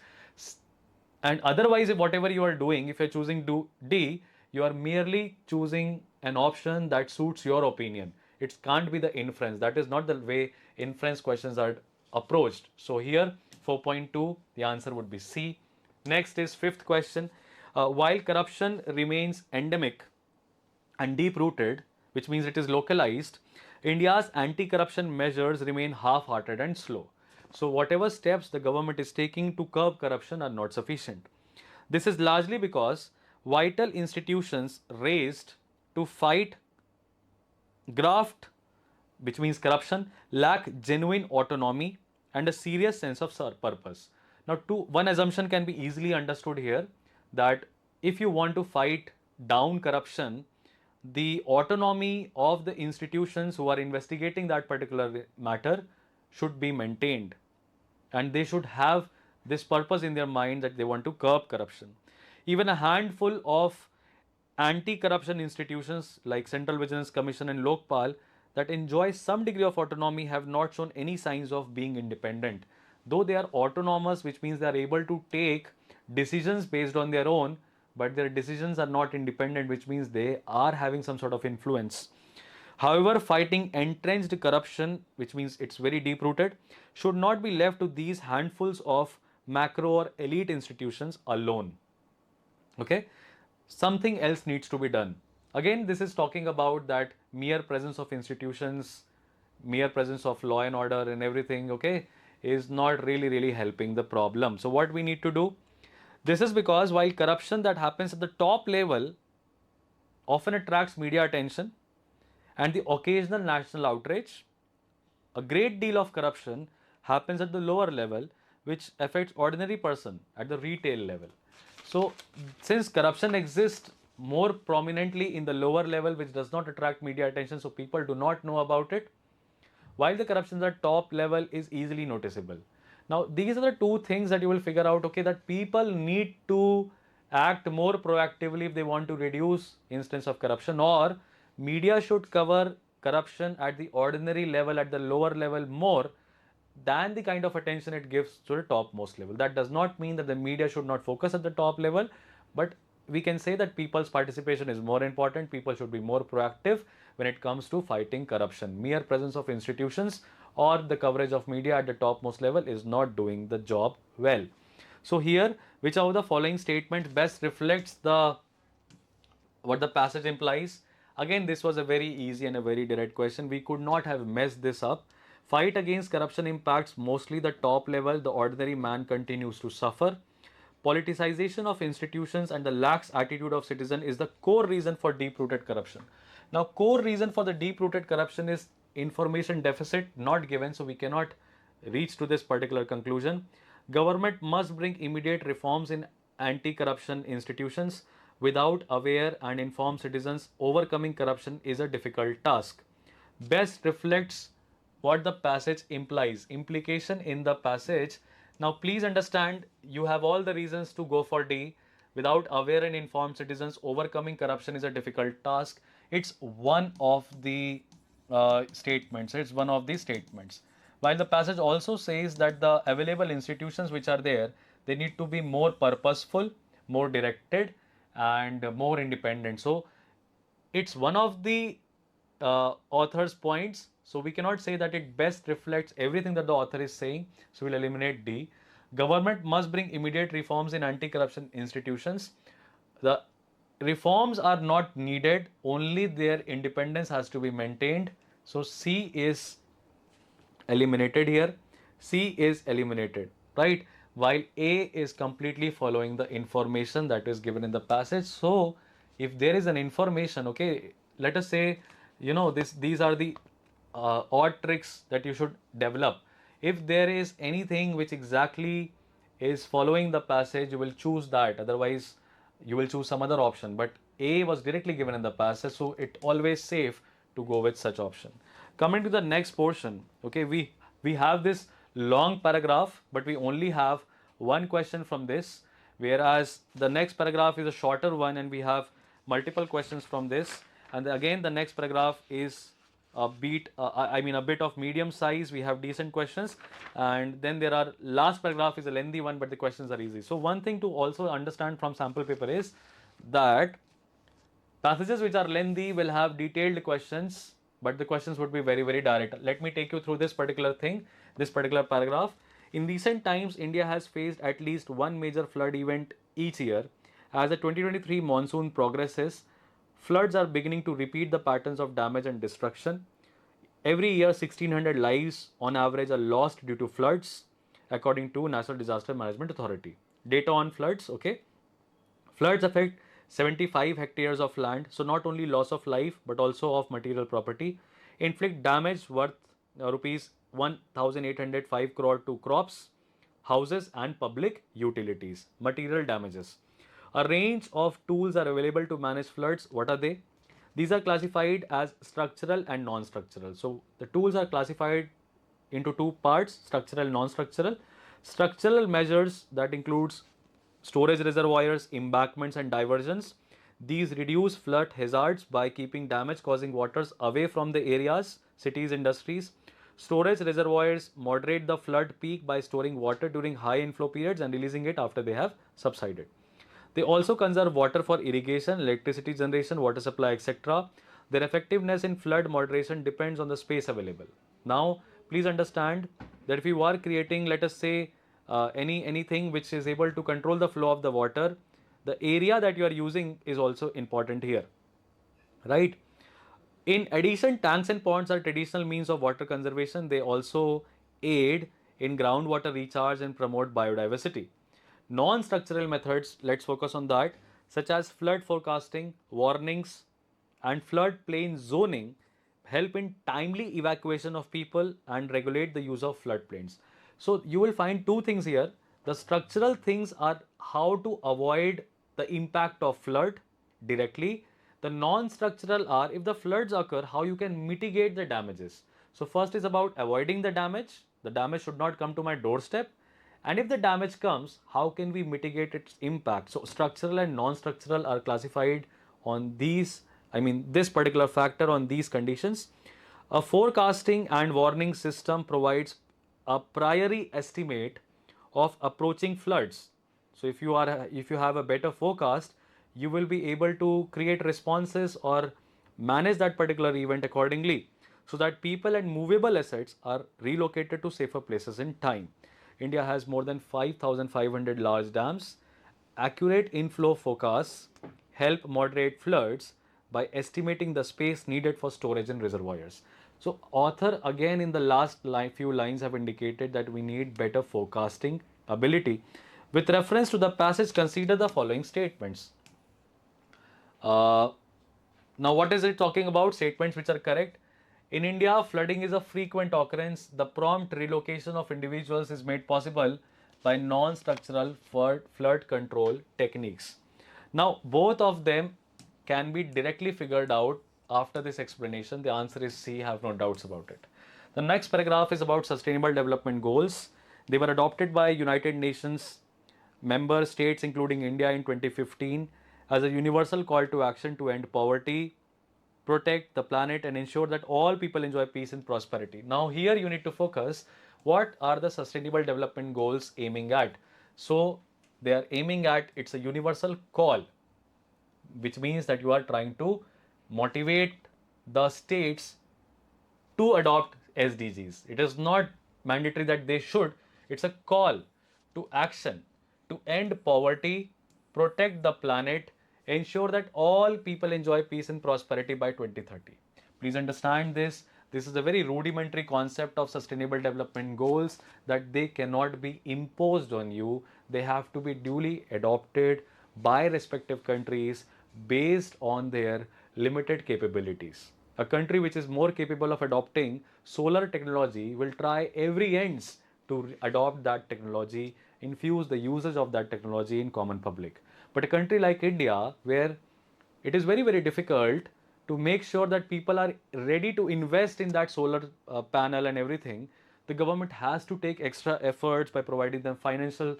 And otherwise, whatever you are doing, if you're choosing D, you are merely choosing an option that suits your opinion. It can't be the inference. That is not the way inference questions are approached. So here 4.2, the answer would be C. Next is fifth question. While corruption remains endemic and deep rooted, which means it is localized, India's anti corruption measures remain half hearted and slow. So, whatever steps the government is taking to curb corruption are not sufficient. This is largely because vital institutions raised to fight graft, which means corruption, lack genuine autonomy and a serious sense of purpose. Now, one assumption can be easily understood here, that if you want to fight down corruption, the autonomy of the institutions who are investigating that particular matter should be maintained, and they should have this purpose in their mind that they want to curb corruption. Even a handful of anti-corruption institutions like Central Vigilance Commission and Lokpal that enjoy some degree of autonomy have not shown any signs of being independent. Though they are autonomous, which means they are able to take decisions based on their own, but their decisions are not independent, which means they are having some sort of influence. However, fighting entrenched corruption, which means it's very deep rooted, should not be left to these handfuls of macro or elite institutions alone. Okay, something else needs to be done. Again, this is talking about that mere presence of institutions, mere presence of law and order and everything, okay, is not really helping the problem. So what we need to do? This is because while corruption that happens at the top level often attracts media attention and the occasional national outrage, a great deal of corruption happens at the lower level, which affects ordinary person at the retail level. So, since corruption exists more prominently in the lower level, which does not attract media attention, so people do not know about it, while the corruption at the top level is easily noticeable. Now, these are the two things that you will figure out, okay, that people need to act more proactively if they want to reduce instance of corruption, or media should cover corruption at the ordinary level, at the lower level more than the kind of attention it gives to the topmost level. That does not mean that the media should not focus at the top level, but we can say that people's participation is more important. People should be more proactive when it comes to fighting corruption. Mere presence of institutions or the coverage of media at the topmost level is not doing the job well. So here, which of the following statement best reflects what the passage implies? Again, this was a very easy and a very direct question. We could not have messed this up. Fight against corruption impacts mostly the top level. The ordinary man continues to suffer. Politicization of institutions and the lax attitude of citizen is the core reason for deep-rooted corruption. Now, core reason for the deep-rooted corruption is information deficit not given, so we cannot reach to this particular conclusion. Government must bring immediate reforms in anti-corruption institutions. Without aware and informed citizens, overcoming corruption is a difficult task. Best reflects what the passage implies. Implication in the passage. Now, please understand, you have all the reasons to go for D. Without aware and informed citizens, overcoming corruption is a difficult task. It's one of the statements. It's one of the statements. While the passage also says that the available institutions which are there, they need to be more purposeful, more directed, and more independent. So, it's one of the author's points. So we cannot say that it best reflects everything that the author is saying. So we'll eliminate D. Government must bring immediate reforms in anti-corruption institutions. The reforms are not needed, only their independence has to be maintained. So C is eliminated here. C is eliminated, right? While A is completely following the information that is given in the passage. So if there is an information, okay, let us say, these are the odd tricks that you should develop. If there is anything which exactly is following the passage, you will choose that. Otherwise, you will choose some other option. But A was directly given in the passage, so it always safe to go with such option. Coming to the next portion, okay, we have this long paragraph, but we only have one question from this, whereas the next paragraph is a shorter one and we have multiple questions from this. And again, the next paragraph is a bit of medium size. We have decent questions, and then there are last paragraph is a lengthy one, but the questions are easy. So one thing to also understand from sample paper is that passages which are lengthy will have detailed questions, but the questions would be very, very direct. Let me take you through this particular thing, this particular paragraph. In recent times, India has faced at least one major flood event each year. As the 2023 monsoon progresses, floods are beginning to repeat the patterns of damage and destruction. Every year, 1,600 lives on average are lost due to floods, according to National Disaster Management Authority. Data on floods, okay? Floods affect 75 hectares of land, so not only loss of life but also of material property, inflict damage worth rupees 1,805 crore to crops, houses, and public utilities. Material damages. A range of tools are available to manage floods. What are they? These are classified as structural and non structural. So, the tools are classified into two parts, structural and non structural. Structural measures that includes storage reservoirs, embankments, and diversions. These reduce flood hazards by keeping damage causing waters away from the areas, cities, industries. Storage reservoirs moderate the flood peak by storing water during high inflow periods and releasing it after they have subsided. They also conserve water for irrigation, electricity generation, water supply, etc. Their effectiveness in flood moderation depends on the space available. Now, please understand that if you are creating, let us say, anything which is able to control the flow of the water, the area that you are using is also important here, right? In addition, tanks and ponds are traditional means of water conservation. They also aid in groundwater recharge and promote biodiversity. Non structural methods, let's focus on that, such as flood forecasting, warnings, and floodplain zoning, help in timely evacuation of people and regulate the use of floodplains. So, you will find two things here. The structural things are how to avoid the impact of flood directly. The non-structural are if the floods occur, how you can mitigate the damages. So first is about avoiding the damage. The damage should not come to my doorstep. And if the damage comes, how can we mitigate its impact? So structural and non-structural are classified on these, this particular factor on these conditions. A forecasting and warning system provides a priori estimate of approaching floods. So if you have a better forecast, you will be able to create responses or manage that particular event accordingly so that people and movable assets are relocated to safer places in time. India has more than 5,500 large dams. Accurate inflow forecasts help moderate floods by estimating the space needed for storage and reservoirs. So, author again in the last few lines have indicated that we need better forecasting ability. With reference to the passage, consider the following statements. Uh, Now, what is it talking about? Statements which are correct. In India, flooding is a frequent occurrence. The prompt relocation of individuals is made possible by non-structural flood control techniques. Now, both of them can be directly figured out after this explanation. The answer is C, have no doubts about it. The next paragraph is about sustainable development goals. They were adopted by United Nations member states including India in 2015 as a universal call to action to end poverty, protect the planet, and ensure that all people enjoy peace and prosperity. Now, here you need to focus what are the sustainable development goals aiming at. So, they are aiming at it's a universal call, which means that you are trying to motivate the states to adopt SDGs. It is not mandatory that they should, it's a call to action to end poverty, protect the planet, ensure that all people enjoy peace and prosperity by 2030. Please understand this. This is a very rudimentary concept of sustainable development goals that they cannot be imposed on you. They have to be duly adopted by respective countries based on their limited capabilities. A country which is more capable of adopting solar technology will try every ends to adopt that technology, infuse the usage of that technology in common public. But a country like India, where it is very, very difficult to make sure that people are ready to invest in that solar panel and everything, The government has to take extra efforts by providing them financial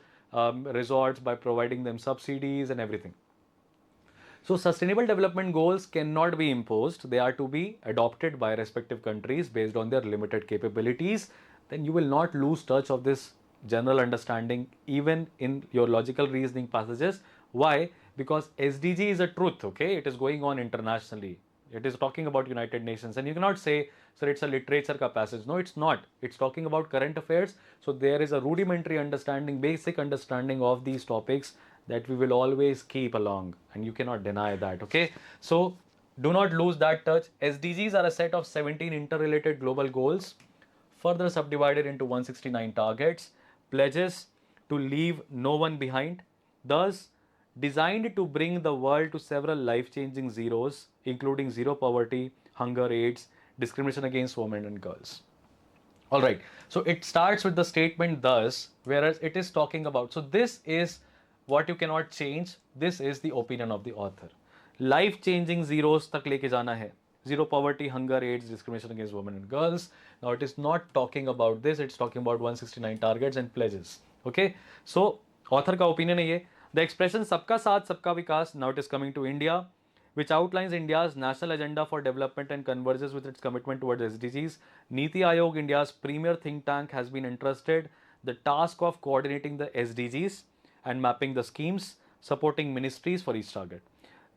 resorts, by providing them subsidies and everything. So sustainable development goals cannot be imposed. They are to be adopted by respective countries based on their limited capabilities. Then you will not lose touch of this general understanding even in your logical reasoning passages. Why? Because SDG is a truth, okay? It is going on internationally. It is talking about United Nations, and you cannot say, sir, it's a literature ka passage. No, it's not. It's talking about current affairs. So there is a rudimentary understanding, basic understanding of these topics that we will always keep along, and you cannot deny that, okay? So do not lose that touch. SDGs are a set of 17 interrelated global goals, further subdivided into 169 targets, pledges to leave no one behind, thus designed to bring the world to several life-changing zeros, including zero poverty, hunger, AIDS, discrimination against women and girls. All right, so it starts with the statement thus, whereas it is talking about, so this is what you cannot change. This is the opinion of the author. Life changing zeros tak leke jana hai. Zero poverty, hunger, AIDS, discrimination against women and girls. Now it is not talking about this, it's talking about 169 targets and pledges. Okay, so author ka opinion hai ye. The expression sabka saath sabka vikas, now it is coming to India, which outlines India's national agenda for development and converges with its commitment towards SDGs. Niti Aayog, India's premier think tank, has been entrusted the task of coordinating the SDGs and mapping the schemes, supporting ministries for each target.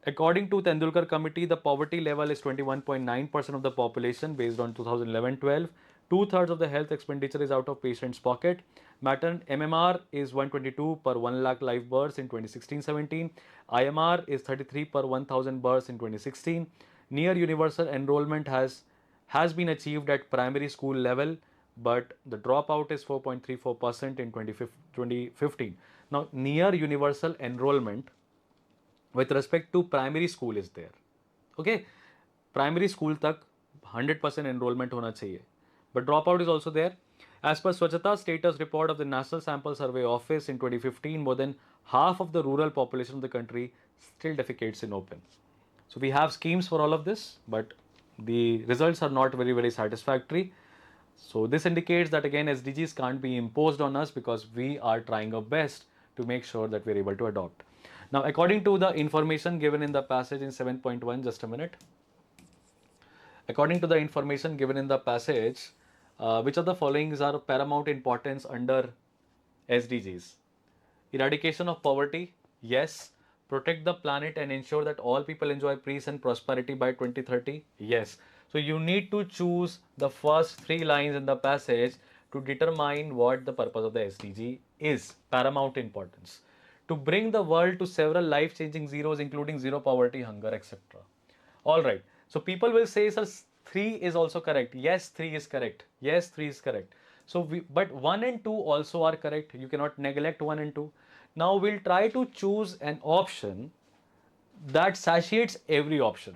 According to Tendulkar Committee, the poverty level is 21.9% of the population based on 2011-12. Two-thirds of the health expenditure is out of patients' pocket. Matern MMR is 122 per 1 lakh live births in 2016-17. IMR is 33 per 1000 births in 2016. Near universal enrollment has been achieved at primary school level, but the dropout is 4.34% in 2015. Now, near universal enrollment with respect to primary school is there. Okay, primary school tak 100% enrollment hona chahiye, but dropout is also there. As per Swachhata status report of the National Sample Survey Office in 2015, more than half of the rural population of the country still defecates in open. So we have schemes for all of this, but the results are not very satisfactory. So this indicates that again SDGs can't be imposed on us because we are trying our best to make sure that we're able to adopt. Now, according to the information given in the passage in 7.1, just a minute. According to the information given in the passage, which of the followings are of paramount importance under SDGs? Eradication of poverty, yes. Protect the planet and ensure that all people enjoy peace and prosperity by 2030, yes. So you need to choose the first three lines in the passage to determine what the purpose of the SDG is, paramount importance. To bring the world to several life-changing zeros, including zero poverty, hunger, etc. All right. So people will say, sir, 3 is also correct. Yes, 3 is correct. Yes, 3 is correct. So, but 1 and 2 also are correct. You cannot neglect 1 and 2. Now we'll try to choose an option that satiates every option.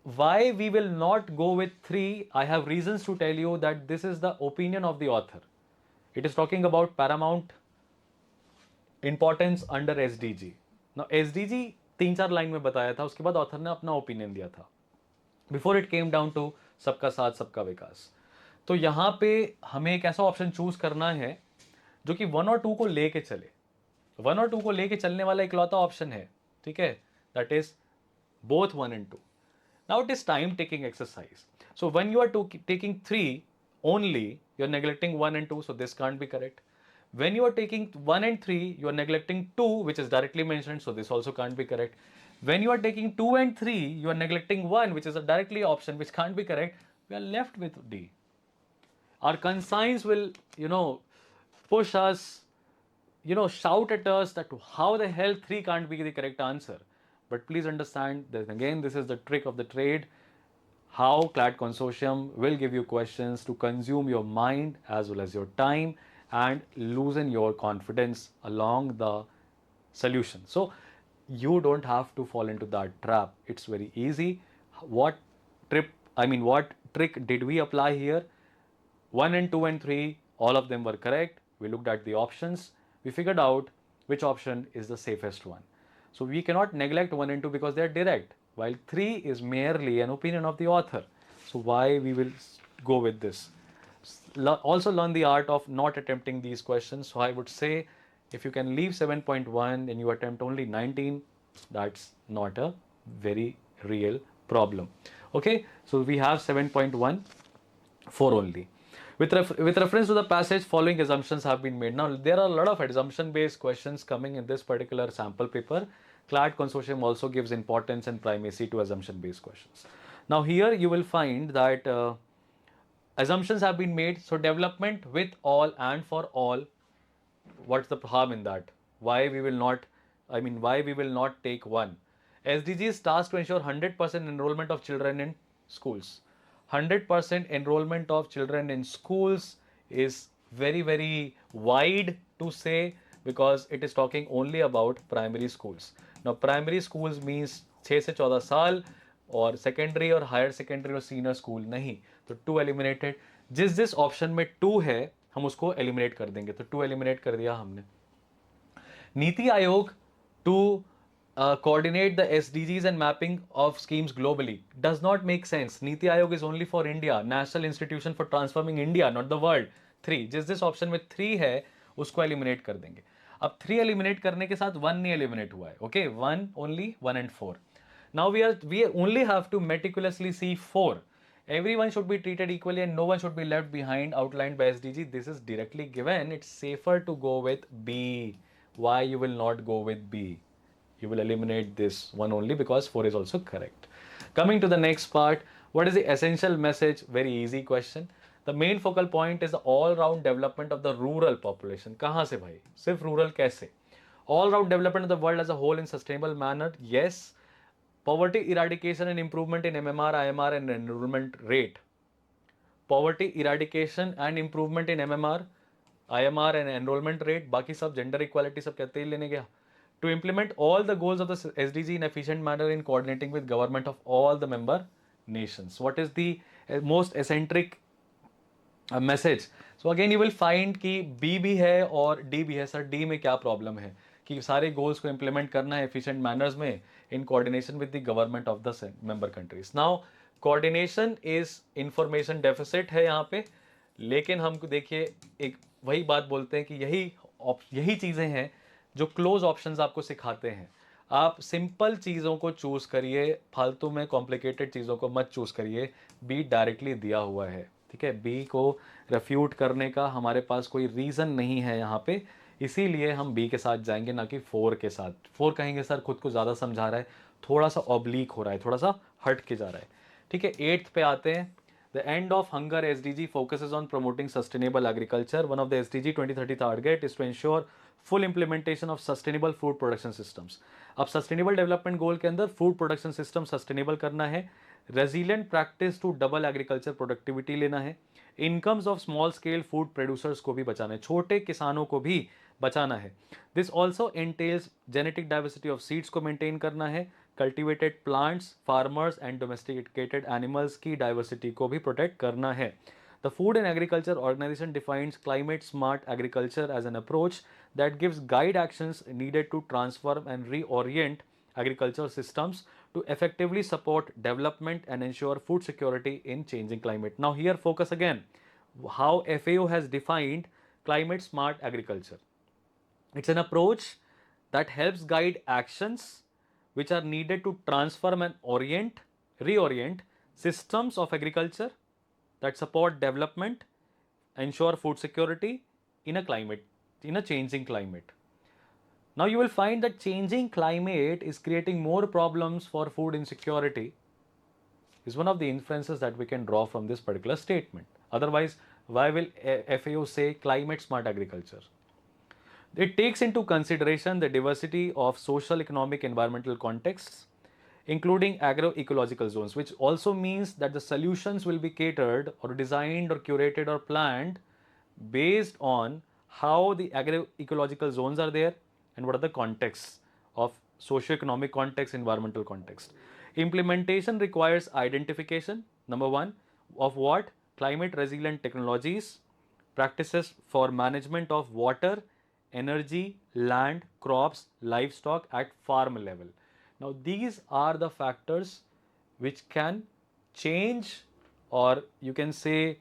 Why we will not go with 3? I have reasons to tell you that this is the opinion of the author. It is talking about paramount importance under SDG. Now SDG 3-4 line में बताया था, उसके बाद author ने अपना opinion दिया था before it came down to सबका साथ सबका विकास. तो यहाँ पे हमें एक ऐसा ऑप्शन चूज करना है जो कि 1 और 2 को लेके चले. 1 और 2 को लेके चलने वाला इकलौता ऑप्शन है, ठीक है, that is both 1 and 2. Now it is time taking exercise. So when you are taking 3 only, you are neglecting 1 and 2, so this can't be correct. When you are taking 1 and 3, you are neglecting 2, which is directly mentioned, so this also can't be correct. When you are taking 2 and 3, you are neglecting 1, which is a directly option, which can't be correct. We are left with D. Our conscience will, push us, shout at us that how the hell 3 can't be the correct answer. But please understand that again, this is the trick of the trade. How CLAT Consortium will give you questions to consume your mind as well as your time and loosen your confidence along the solution. So you don't have to fall into that trap. It's very easy. What trick did we apply here? 1 and 2 and 3, all of them were correct. We looked at the options. We figured out which option is the safest one. So we cannot neglect 1 and 2 because they are direct, while 3 is merely an opinion of the author. So why we will go with this? Also learn the art of not attempting these questions. So I would say if you can leave 7.1 and you attempt only 19, that's not a very real problem. Okay, so we have 7.1 4 only. With reference to the passage, following assumptions have been made. Now, there are a lot of assumption based questions coming in this particular sample paper. CLAD consortium also gives importance and primacy to assumption based questions. Now, here you will find that assumptions have been made. So, development with all and for all, what's the harm in that? Why we will not, why we will not take one? SDG is tasked to ensure 100% enrollment of children in schools. 100% enrollment of children in schools is very, very wide to say, because it is talking only about primary schools. Now, primary schools means 6 से 14 साल, और secondary और higher secondary और senior school नहीं, तो 2 eliminated. जिस जिस option में 2 है हम उसको एलिमिनेट कर देंगे, तो 2 एलिमिनेट कर दिया हमने. NITI Aayog to coordinate the SDGs and mapping of schemes globally does not make sense. Niti Aayog is only for India, National Institution for Transforming India, not the world. 3, जिस ऑप्शन में 3 है उसको एलिमिनेट कर देंगे. अब 3 एलिमिनेट करने के साथ 1 नहीं एलिमिनेट हुआ है. Okay, 1 only, 1 and 4. Now we only have to meticulously see 4. Everyone should be treated equally and no one should be left behind, outlined by SDG. This is directly given. It's safer to go with B. Why you will not go with B? You will eliminate this one only because 4 is also correct. Coming to the next part, what is the essential message? Very easy question. The main focal point is the all-round development of the rural population. कहाँ से भाई? सिर्फ rural कैसे? All-round development of the world as a whole in sustainable manner. Yes. Poverty eradication and improvement in MMR, IMR and enrollment rate. Poverty eradication and improvement in MMR, IMR and enrollment rate. बाकी सब gender equality सब कहते ही लेने गया. To implement all the goals of the SDG in efficient manner in coordinating with government of all the member nations. What is the most eccentric message? So again you will find कि B भी है और D भी है. Sir D में क्या problem है कि सारे गोल्स को इंप्लीमेंट करना है एफिशिएंट मैनर्स में in coordination with the government of the member countries. Now coordination is information deficit है यहाँ पे, लेकिन हमको देखिए एक वही बात बोलते हैं कि यही चीज़ें हैं जो क्लोज ऑप्शंस आपको सिखाते हैं. आप सिंपल चीज़ों को चूज़ करिए, फालतू में कॉम्प्लिकेटेड चीज़ों को मत चूज़ करिए. बी डायरेक्टली दिया हुआ है, ठीक है. बी को रेफ्यूट करने का हमारे पास कोई रीज़न नहीं है यहाँ पे, इसीलिए हम बी के साथ जाएंगे ना कि 4 के साथ. 4 कहेंगे सर खुद को ज़्यादा समझा रहा है, थोड़ा सा ऑब्लीक हो रहा है, थोड़ा सा हट के जा रहा है, ठीक है. 8th पे आते हैं. The end of hunger SDG focuses on promoting sustainable agriculture. One of the SDG 2030 target is to ensure full implementation of sustainable food production systems. अब sustainable development goal के अंदर food production system sustainable करना है, resilient practice to double agriculture productivity लेना है, incomes of small scale food producers को भी बचाना है, छोटे किसानों को भी बचाना है. This also entails genetic diversity of seeds को maintain करना है, cultivated plants, farmers and domesticated animals की डाइवर्सिटी को भी प्रोटेक्ट करना है. The food and agriculture organisation defines climate smart agriculture as an approach that gives guide actions needed to transform and reorient agricultural systems to effectively support development and ensure food security in changing climate. Now here focus again how FAO has defined climate smart agriculture. It's an approach that helps guide actions which are needed to transform and reorient systems of agriculture that support development, ensure food security in a changing climate. Now you will find that changing climate is creating more problems for food insecurity is one of the inferences that we can draw from this particular statement. Otherwise, why will FAO say climate smart agriculture? It takes into consideration the diversity of social, economic, environmental contexts, including agroecological zones, which also means that the solutions will be catered or designed or curated or planned based on how the agroecological zones are there and what are the contexts of socio-economic context, environmental context. Implementation requires identification, number one, of what? Climate resilient technologies, practices for management of water, energy, land, crops, livestock at farm level. Now these are the factors which can change, or you can say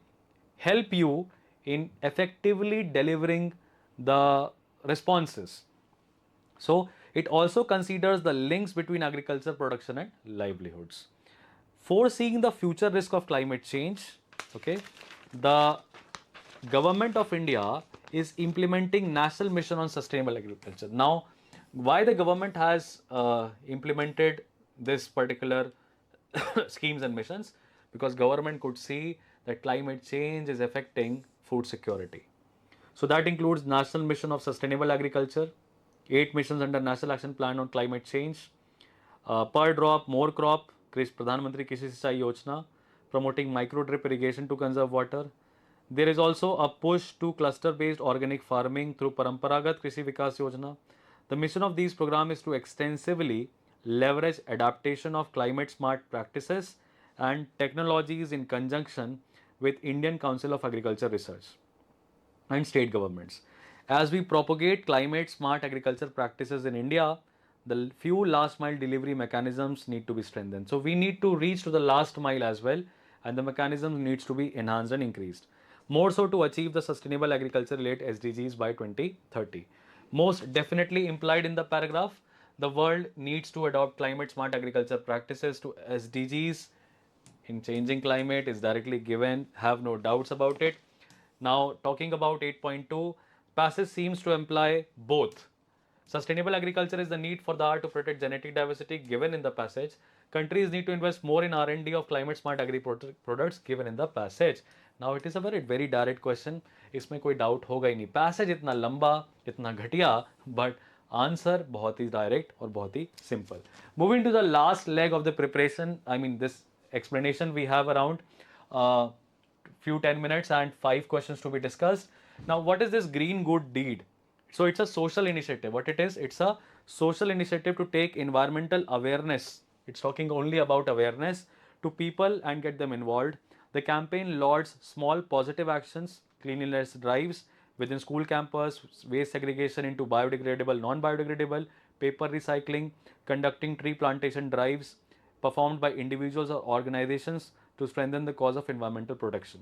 help you in effectively delivering the responses. So it also considers the links between agriculture production and livelihoods. Foreseeing the future risk of climate change, okay, the government of India is implementing national mission on sustainable agriculture. Now, why the government has implemented this particular schemes and missions? Because government could see that climate change is affecting food security. So that includes National Mission of Sustainable Agriculture, 8 missions under National Action Plan on Climate Change, per drop, more crop, Pradhan Mantri Krishi Sinchai Yojana, promoting micro drip irrigation to conserve water. There is also a push to cluster-based organic farming through Paramparagat Krishi Vikas Yojana. The mission of these programs is to extensively leverage adaptation of climate-smart practices and technologies in conjunction with Indian Council of Agriculture Research and state governments. As we propagate climate smart agriculture practices in India, the few last mile delivery mechanisms need to be strengthened. So we need to reach to the last mile as well, and the mechanism needs to be enhanced and increased. More so to achieve the sustainable agriculture related SDGs by 2030. Most definitely implied in the paragraph, the world needs to adopt climate smart agriculture practices to SDGs in changing climate is directly given, have no doubts about it. Now, talking about 8.2, passage seems to imply both. Sustainable agriculture is the need for the art to protect genetic diversity given in the passage. Countries need to invest more in R&D of climate smart agri products given in the passage. Now it is a very direct question. इसमें कोई doubt होगा ही नहीं. Passage इतना लंबा, इतना घटिया, but answer बहुत ही direct और बहुत ही simple. Moving to the last leg of the preparation, I mean this explanation we have around few 10 minutes and 5 questions to be discussed. Now what is this green good deed? So it's a social initiative. What it is? It's a social initiative to take environmental awareness. It's talking only about awareness to people and get them involved. The campaign lauds small positive actions, cleanliness drives within school campus, waste segregation into biodegradable, non-biodegradable, paper recycling, conducting tree plantation drives performed by individuals or organizations to strengthen the cause of environmental protection.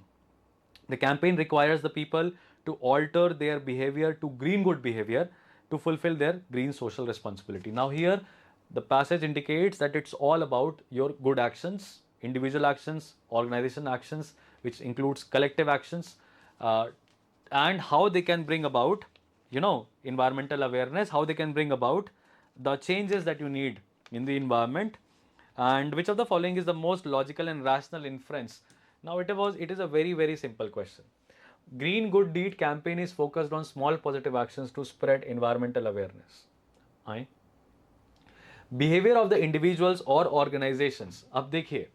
The campaign requires the people to alter their behavior to green good behavior to fulfill their green social responsibility. Now, here the passage indicates that it's all about your good actions, individual actions, organization actions, which includes collective actions, and how they can bring about, environmental awareness, how they can bring about the changes that you need in the environment, and which of the following is the most logical and rational inference. Now it is a very simple question. Green Good Deed campaign is focused on small positive actions to spread environmental awareness. Aye. Behaviour of the individuals और organisations. अब देखिए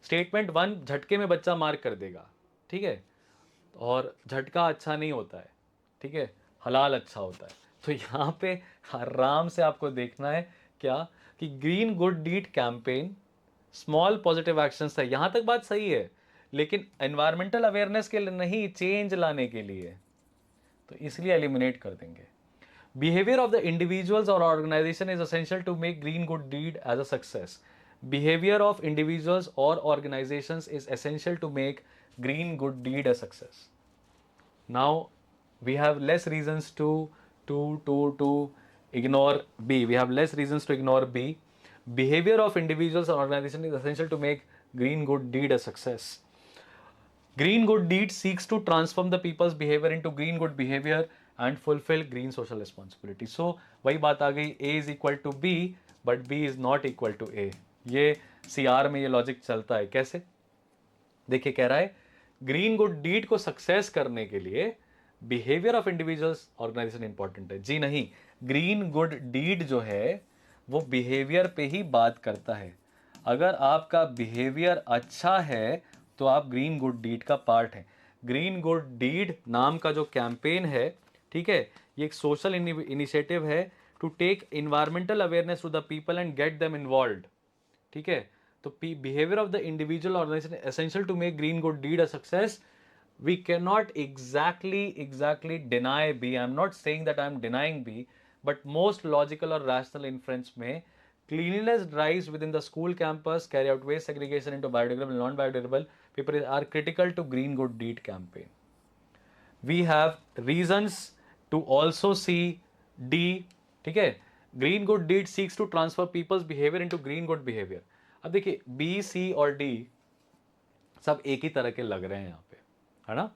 statement 1 झटके में बच्चा मार कर देगा, ठीक है, और झटका अच्छा नहीं होता है, ठीक है, हलाल अच्छा होता है. तो यहाँ पे आराम से आपको देखना है क्या कि green good deed campaign small positive actions है. यहां तक बात सही है, लेकिन एनवायरमेंटल अवेयरनेस के लिए नहीं, चेंज लाने के लिए, तो इसलिए एलिमिनेट कर देंगे. Behavior of the individuals or organization is essential to make green good deed as a success. Behavior of individuals or organizations is essential to make green good deed a success. Now we have less reasons to ignore B. We have less reasons to ignore B. Behavior of individuals or organizations is essential to make green good deed a success. Green good deed seeks to transform the people's behavior into green good behavior and fulfill green social responsibility. So वही बात आ गई, A is equal to B but B is not equal to A. ये CR में ये logic चलता है. कैसे? देखिए कह रहा है ग्रीन गुड डीड को सक्सेस करने के लिए behaviour of individuals organisation important है. जी नहीं, ग्रीन गुड डीड जो है वो बिहेवियर पे ही बात करता है. अगर आपका बिहेवियर अच्छा है तो आप ग्रीन गुड डीड का पार्ट है. ग्रीन गुड डीड नाम का जो कैंपेन है, ठीक है, ये एक सोशल इनिशिएटिव है to take environmental awareness to the people and get them involve. ठीक है, तो behaviour of the individual organisation essential to make green good deed a success. We cannot exactly deny B. I'm not saying that I'm denying B, but most logical or rational inference में cleanliness drives within the school campus, carry out waste segregation into biodegradable and non-biodegradable paper are critical to Green Good Deed campaign. We have reasons to also see D, ठीक है, Green Good Deed seeks to transfer people's behavior into green good behavior. अब देखिए B, C और D सब एक ही तरह के लग रहे हैं यहाँ पे, है ना.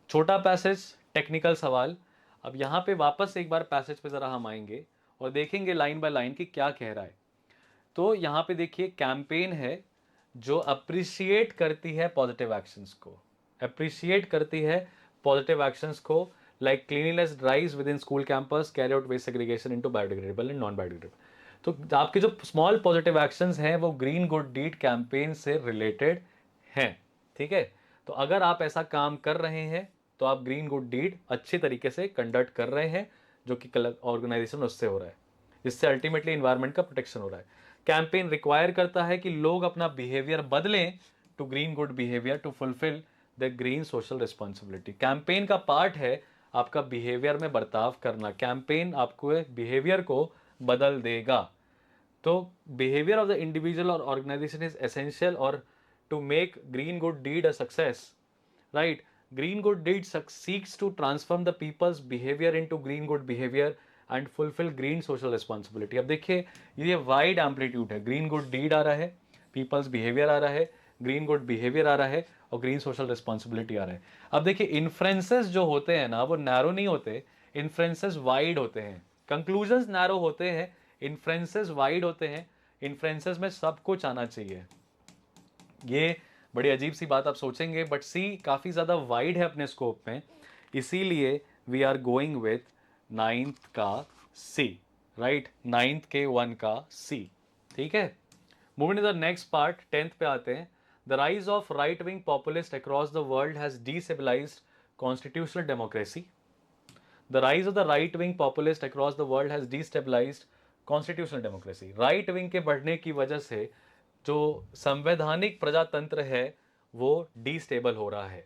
छोटा पैसेज, टेक्निकल सवाल. अब यहाँ पे वापस एक बार पैसेज पे ज़रा हम आएंगे और देखेंगे लाइन बाय लाइन कि क्या कह रहा है. तो यहाँ पे देखिए कैंपेन है जो अप्रिशिएट करती है पॉजिटिव एक्शंस को, अप्रिशिएट करती है पॉजिटिव एक्शंस को, like cleanliness drives within school campus, carry out waste segregation into biodegradable and non biodegradable. तो आपके जो स्मॉल पॉजिटिव एक्शंस हैं वो ग्रीन गुड डीड कैंपेन से रिलेटेड हैं. ठीक है, तो अगर आप ऐसा काम कर रहे हैं तो आप ग्रीन गुड डीड अच्छे तरीके से कंडक्ट कर रहे हैं, जो कि ऑर्गेनाइजेशन उससे हो रहा है, जिससे अल्टीमेटली इन्वायरमेंट का प्रोटेक्शन हो रहा है. कैंपेन रिक्वायर करता है कि लोग अपना बिहेवियर बदलें to green good behaviour to fulfil the green social responsibility. Campaign का पार्ट है आपका बिहेवियर में बर्ताव करना. कैंपेन आपको बिहेवियर को बदल देगा. तो बिहेवियर ऑफ द इंडिविजुअल और ऑर्गेनाइजेशन इज एसेंशियल और to make green good deed a success, right. Green good deed seeks to transform the people's behavior into green good behavior and fulfill green social responsibility. अब देखिए ये wide amplitude है. Green good deed आ रहा है, peoples behaviour आ रहा है, green good behaviour आ रहा है और ग्रीन सोशल रिस्पॉन्सिबिलिटी आ रहा है. अब देखिए इन्फ्रेंसेस जो होते हैं ना वो नैरो नहीं होते, इन्फ्रेंसेस वाइड होते हैं. कंक्लूजन्स नैरो होते हैं, इन्फ्रेंसेस वाइड होते हैं. इन्फ्रेंसेस में सब कुछ आना चाहिए. ये बड़ी अजीब सी बात आप सोचेंगे, बट सी काफ़ी ज़्यादा वाइड है अपने स्कोप में, इसीलिए we are going with 9th का सी, राइट. 9th के 1 का सी. ठीक है, moving to the next part, 10th पे आते हैं. The rise of right wing populist across the world has destabilised constitutional democracy. The rise of the right wing populist across the world has destabilised constitutional democracy. Right wing के बढ़ने की वजह से जो संवैधानिक प्रजातंत्र है वो डिस्टेबल हो रहा है,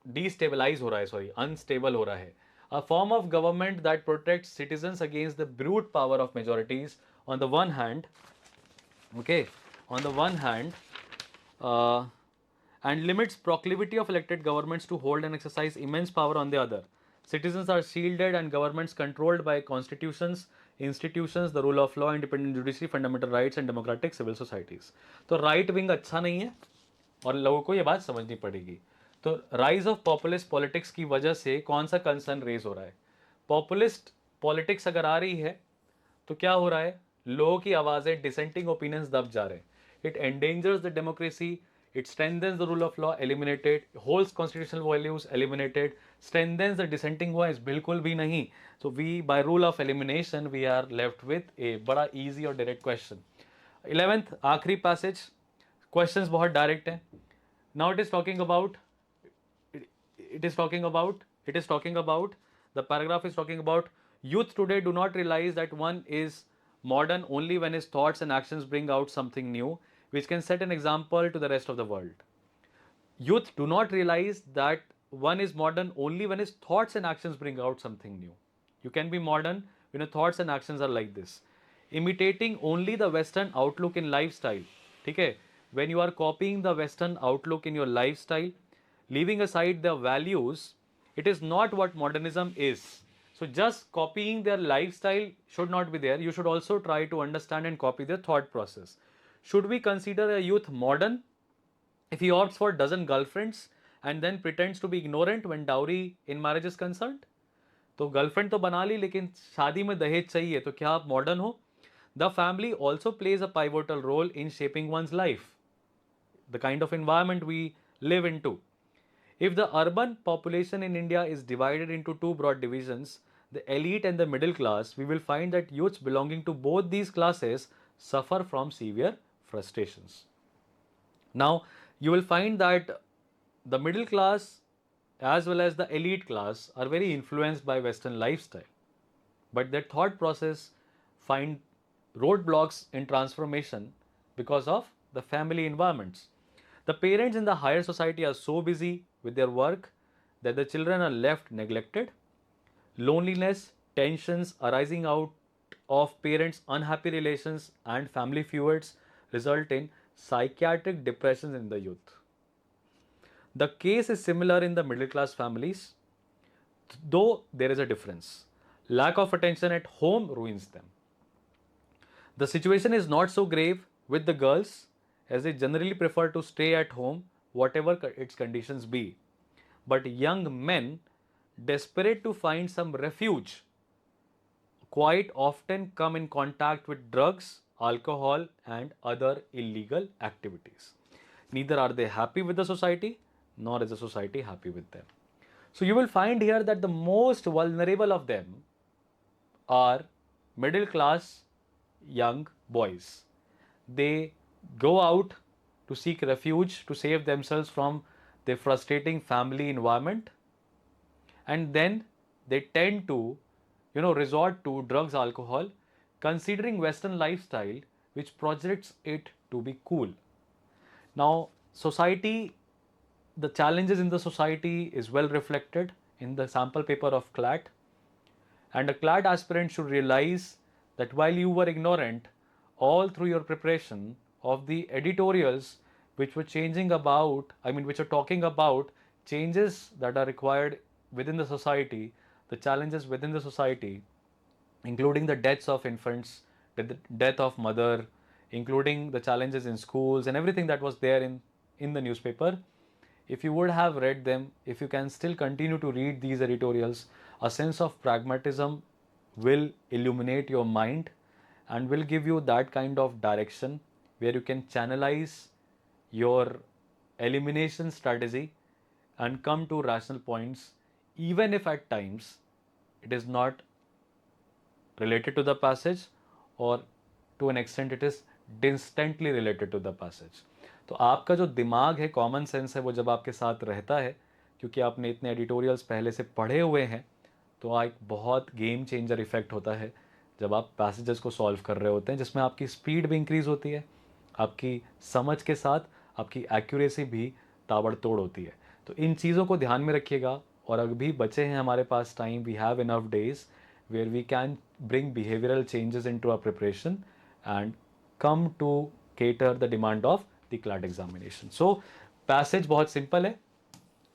डिस्टेबलाइज हो रहा है, सॉरी अनस्टेबल हो रहा है. A form of government that protect citizens against the brute power of majorities on the one hand, okay, on the one hand, and limits proclivity of elected governments to hold and exercise immense power on the other. Citizens are shielded and governments controlled by constitutions, institutions, the rule of law, independent judiciary, fundamental rights and democratic civil societies. तो right wing अच्छा नहीं है और लोगों को ये बात समझनी पड़ेगी. तो राइज ऑफ पॉपुलिस्ट पॉलिटिक्स की वजह से कौन सा कंसर्न रेज हो रहा है? पॉपुलिस्ट पॉलिटिक्स अगर आ रही है तो क्या हो रहा है? लोगों की आवाज़ें, डिसेंटिंग ओपिनियंस दब जा रहे हैं. It endangers the democracy, it strengthens the rule of law, eliminated, holds constitutional values, eliminated, strengthens the dissenting voice, बिल्कुल भी नहीं. So we, by rule of elimination, we are left with a बड़ा easy और direct question. 11th आखिरी passage, questions बहुत direct हैं. Now it is talking about, the paragraph is talking about youth today do not realize that one is modern only when his thoughts and actions bring out something new, which can set an example to the rest of the world. Youth do not realize that one is modern only when his thoughts and actions bring out something new. You can be modern when your thoughts and actions are like this. Imitating only the Western outlook in lifestyle. Okay? When you are copying the Western outlook in your lifestyle, leaving aside their values, it is not what modernism is. So just copying their lifestyle should not be there. You should also try to understand and copy their thought process. Should we consider a youth modern if he opts for dozen girlfriends and then pretends to be ignorant when dowry in marriage is concerned? तो girlfriend तो बना ली लेकिन शादी में दहेज चाहिए, तो क्या आप मॉडर्न हो? The family also plays a pivotal role in shaping one's life, the kind of environment we live in too. If the urban population in India is divided into two broad divisions, the elite and the middle class, we will find that youths belonging to both these classes suffer from severe frustrations. Now, you will find that the middle class as well as the elite class are very influenced by Western lifestyle, but their thought process find roadblocks in transformation because of the family environments. The parents in the higher society are so busy with their work that the children are left neglected. Loneliness, tensions arising out of parents' unhappy relations and family feuds result in psychiatric depressions in the youth. The case is similar in the middle class families, though there is a difference. Lack of attention at home ruins them. The situation is not so grave with the girls, as they generally prefer to stay at home, whatever its conditions be. But young men, desperate to find some refuge, quite often come in contact with drugs, alcohol, and other illegal activities. Neither are they happy with the society, nor is the society happy with them. So you will find here that the most vulnerable of them are middle class young boys. They go out to seek refuge to save themselves from their frustrating family environment, and then they tend to resort to drugs, alcohol, considering western lifestyle which projects it to be cool. Now society, the challenges in the society is well reflected in the sample paper of CLAT, and a CLAT aspirant should realize that while you were ignorant all through your preparation of the editorials which were which are talking about changes that are required within the society, the challenges within the society, including the deaths of infants, the death of mother, including the challenges in schools and everything that was there in the newspaper. If you would have read them, if you can still continue to read these editorials, a sense of pragmatism will illuminate your mind and will give you that kind of direction where you can channelize your elimination strategy and come to rational points, even if at times it is not related to the passage, or to an extent it is distantly related to the passage. तो आपका जो दिमाग है, common sense है, वो जब आपके साथ रहता है, क्योंकि आपने इतने एडिटोरियल्स पहले से पढ़े हुए हैं, तो एक बहुत गेम चेंजर इफेक्ट होता है जब आप पैसेजेस को सॉल्व कर रहे होते हैं, जिसमें आपकी स्पीड भी इंक्रीज होती है, आपकी समझ के साथ आपकी एक्यूरेसी भी ताबड़तोड़ होती है. तो इन चीज़ों को ध्यान में रखिएगा. और अभी बचे हैं हमारे पास time, we have enough days where we can bring behavioral changes into our preparation and come to cater the demand of the CLAT examination. So passage बहुत simple है.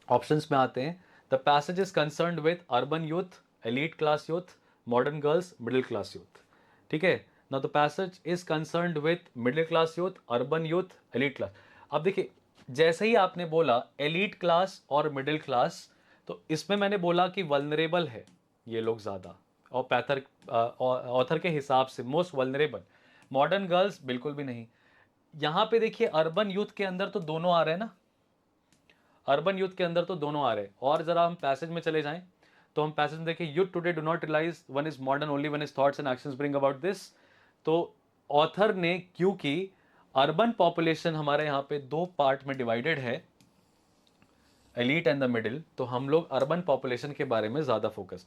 Options में आते हैं. The passage is concerned with urban youth, elite class youth, modern girls, middle class youth. ठीक है. Now the passage is concerned with middle class youth, urban youth, elite class. अब देखिए, जैसे ही आपने बोला elite class और middle class, तो इसमें मैंने बोला कि vulnerable है ये लोग ज़्यादा, और पैथर ऑथर के हिसाब से मोस्ट वल्नरेबल. मॉडर्न गर्ल्स बिल्कुल भी नहीं. यहाँ पे देखिए अर्बन यूथ के अंदर तो दोनों आ रहे हैं ना, अर्बन यूथ के अंदर तो दोनों आ रहे हैं. और जरा हम पैसेज में चले जाएं तो हम पैसेज में देखिए, youth today do not realise one is modern only one is thoughts and actions bring about this. तो ऑथर ने, क्योंकि अर्बन पॉपुलेशन हमारे यहाँ पे दो पार्ट में डिवाइडेड है, एलीट एंड द मिडिल, तो हम लोग अर्बन पॉपुलेशन के बारे में ज़्यादा फोकस.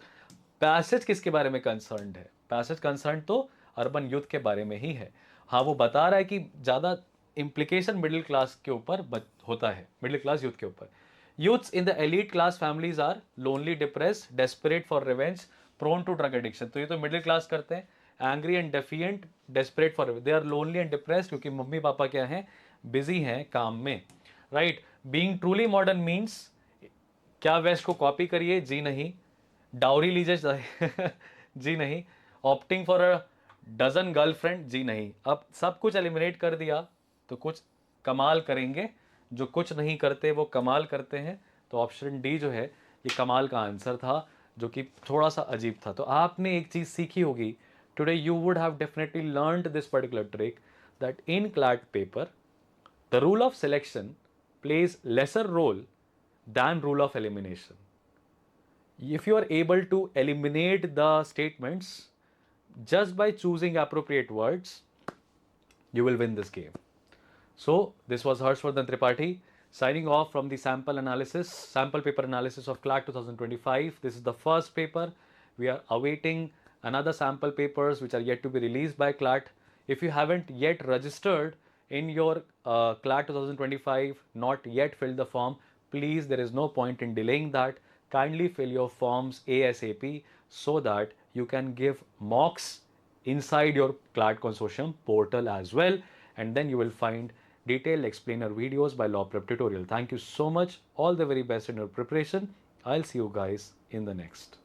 पैसेज किसके बारे में कंसर्न्ड है? पैसेज कंसर्न तो अर्बन यूथ के बारे में ही है. हाँ, वो बता रहा है कि ज़्यादा इम्प्लीकेशन मिडिल क्लास के ऊपर होता है, मिडिल क्लास यूथ के ऊपर. Youths in the elite class families are lonely, depressed, desperate for revenge, prone to drug addiction. तो ये तो मिडिल क्लास करते हैं. Angry and defiant, desperate for, they are lonely and depressed, क्योंकि मम्मी पापा क्या हैं, बिजी हैं काम में. Right. Being truly modern means, क्या वेस्ट को कॉपी करिए? जी नहीं. डाउरी लीजिए? जी नहीं. Opting for a dozen girlfriend? जी नहीं. अब सब कुछ एलिमिनेट कर दिया तो कुछ कमाल करेंगे, जो कुछ नहीं करते वो कमाल करते हैं. तो ऑप्शन डी जो है ये कमाल का आंसर था, जो कि थोड़ा सा अजीब था. तो आपने एक चीज़ सीखी होगी today, you would have definitely learned this particular trick, that in CLAT paper the rule of selection plays lesser role than rule of elimination. If you are able to eliminate the statements just by choosing appropriate words, you will win this game. So this was Harshvardhan Tripathi signing off from the sample paper analysis of CLAT 2025. This is the first paper. We are awaiting another sample papers which are yet to be released by CLAT. If you haven't yet registered in your CLAT 2025, not yet filled the form, please, there is no point in delaying that. Kindly fill your forms ASAP so that you can give mocks inside your CLAT Consortium portal as well. And then you will find detailed explainer videos by Law Prep Tutorial. Thank you so much. All the very best in your preparation. I'll see you guys in the next.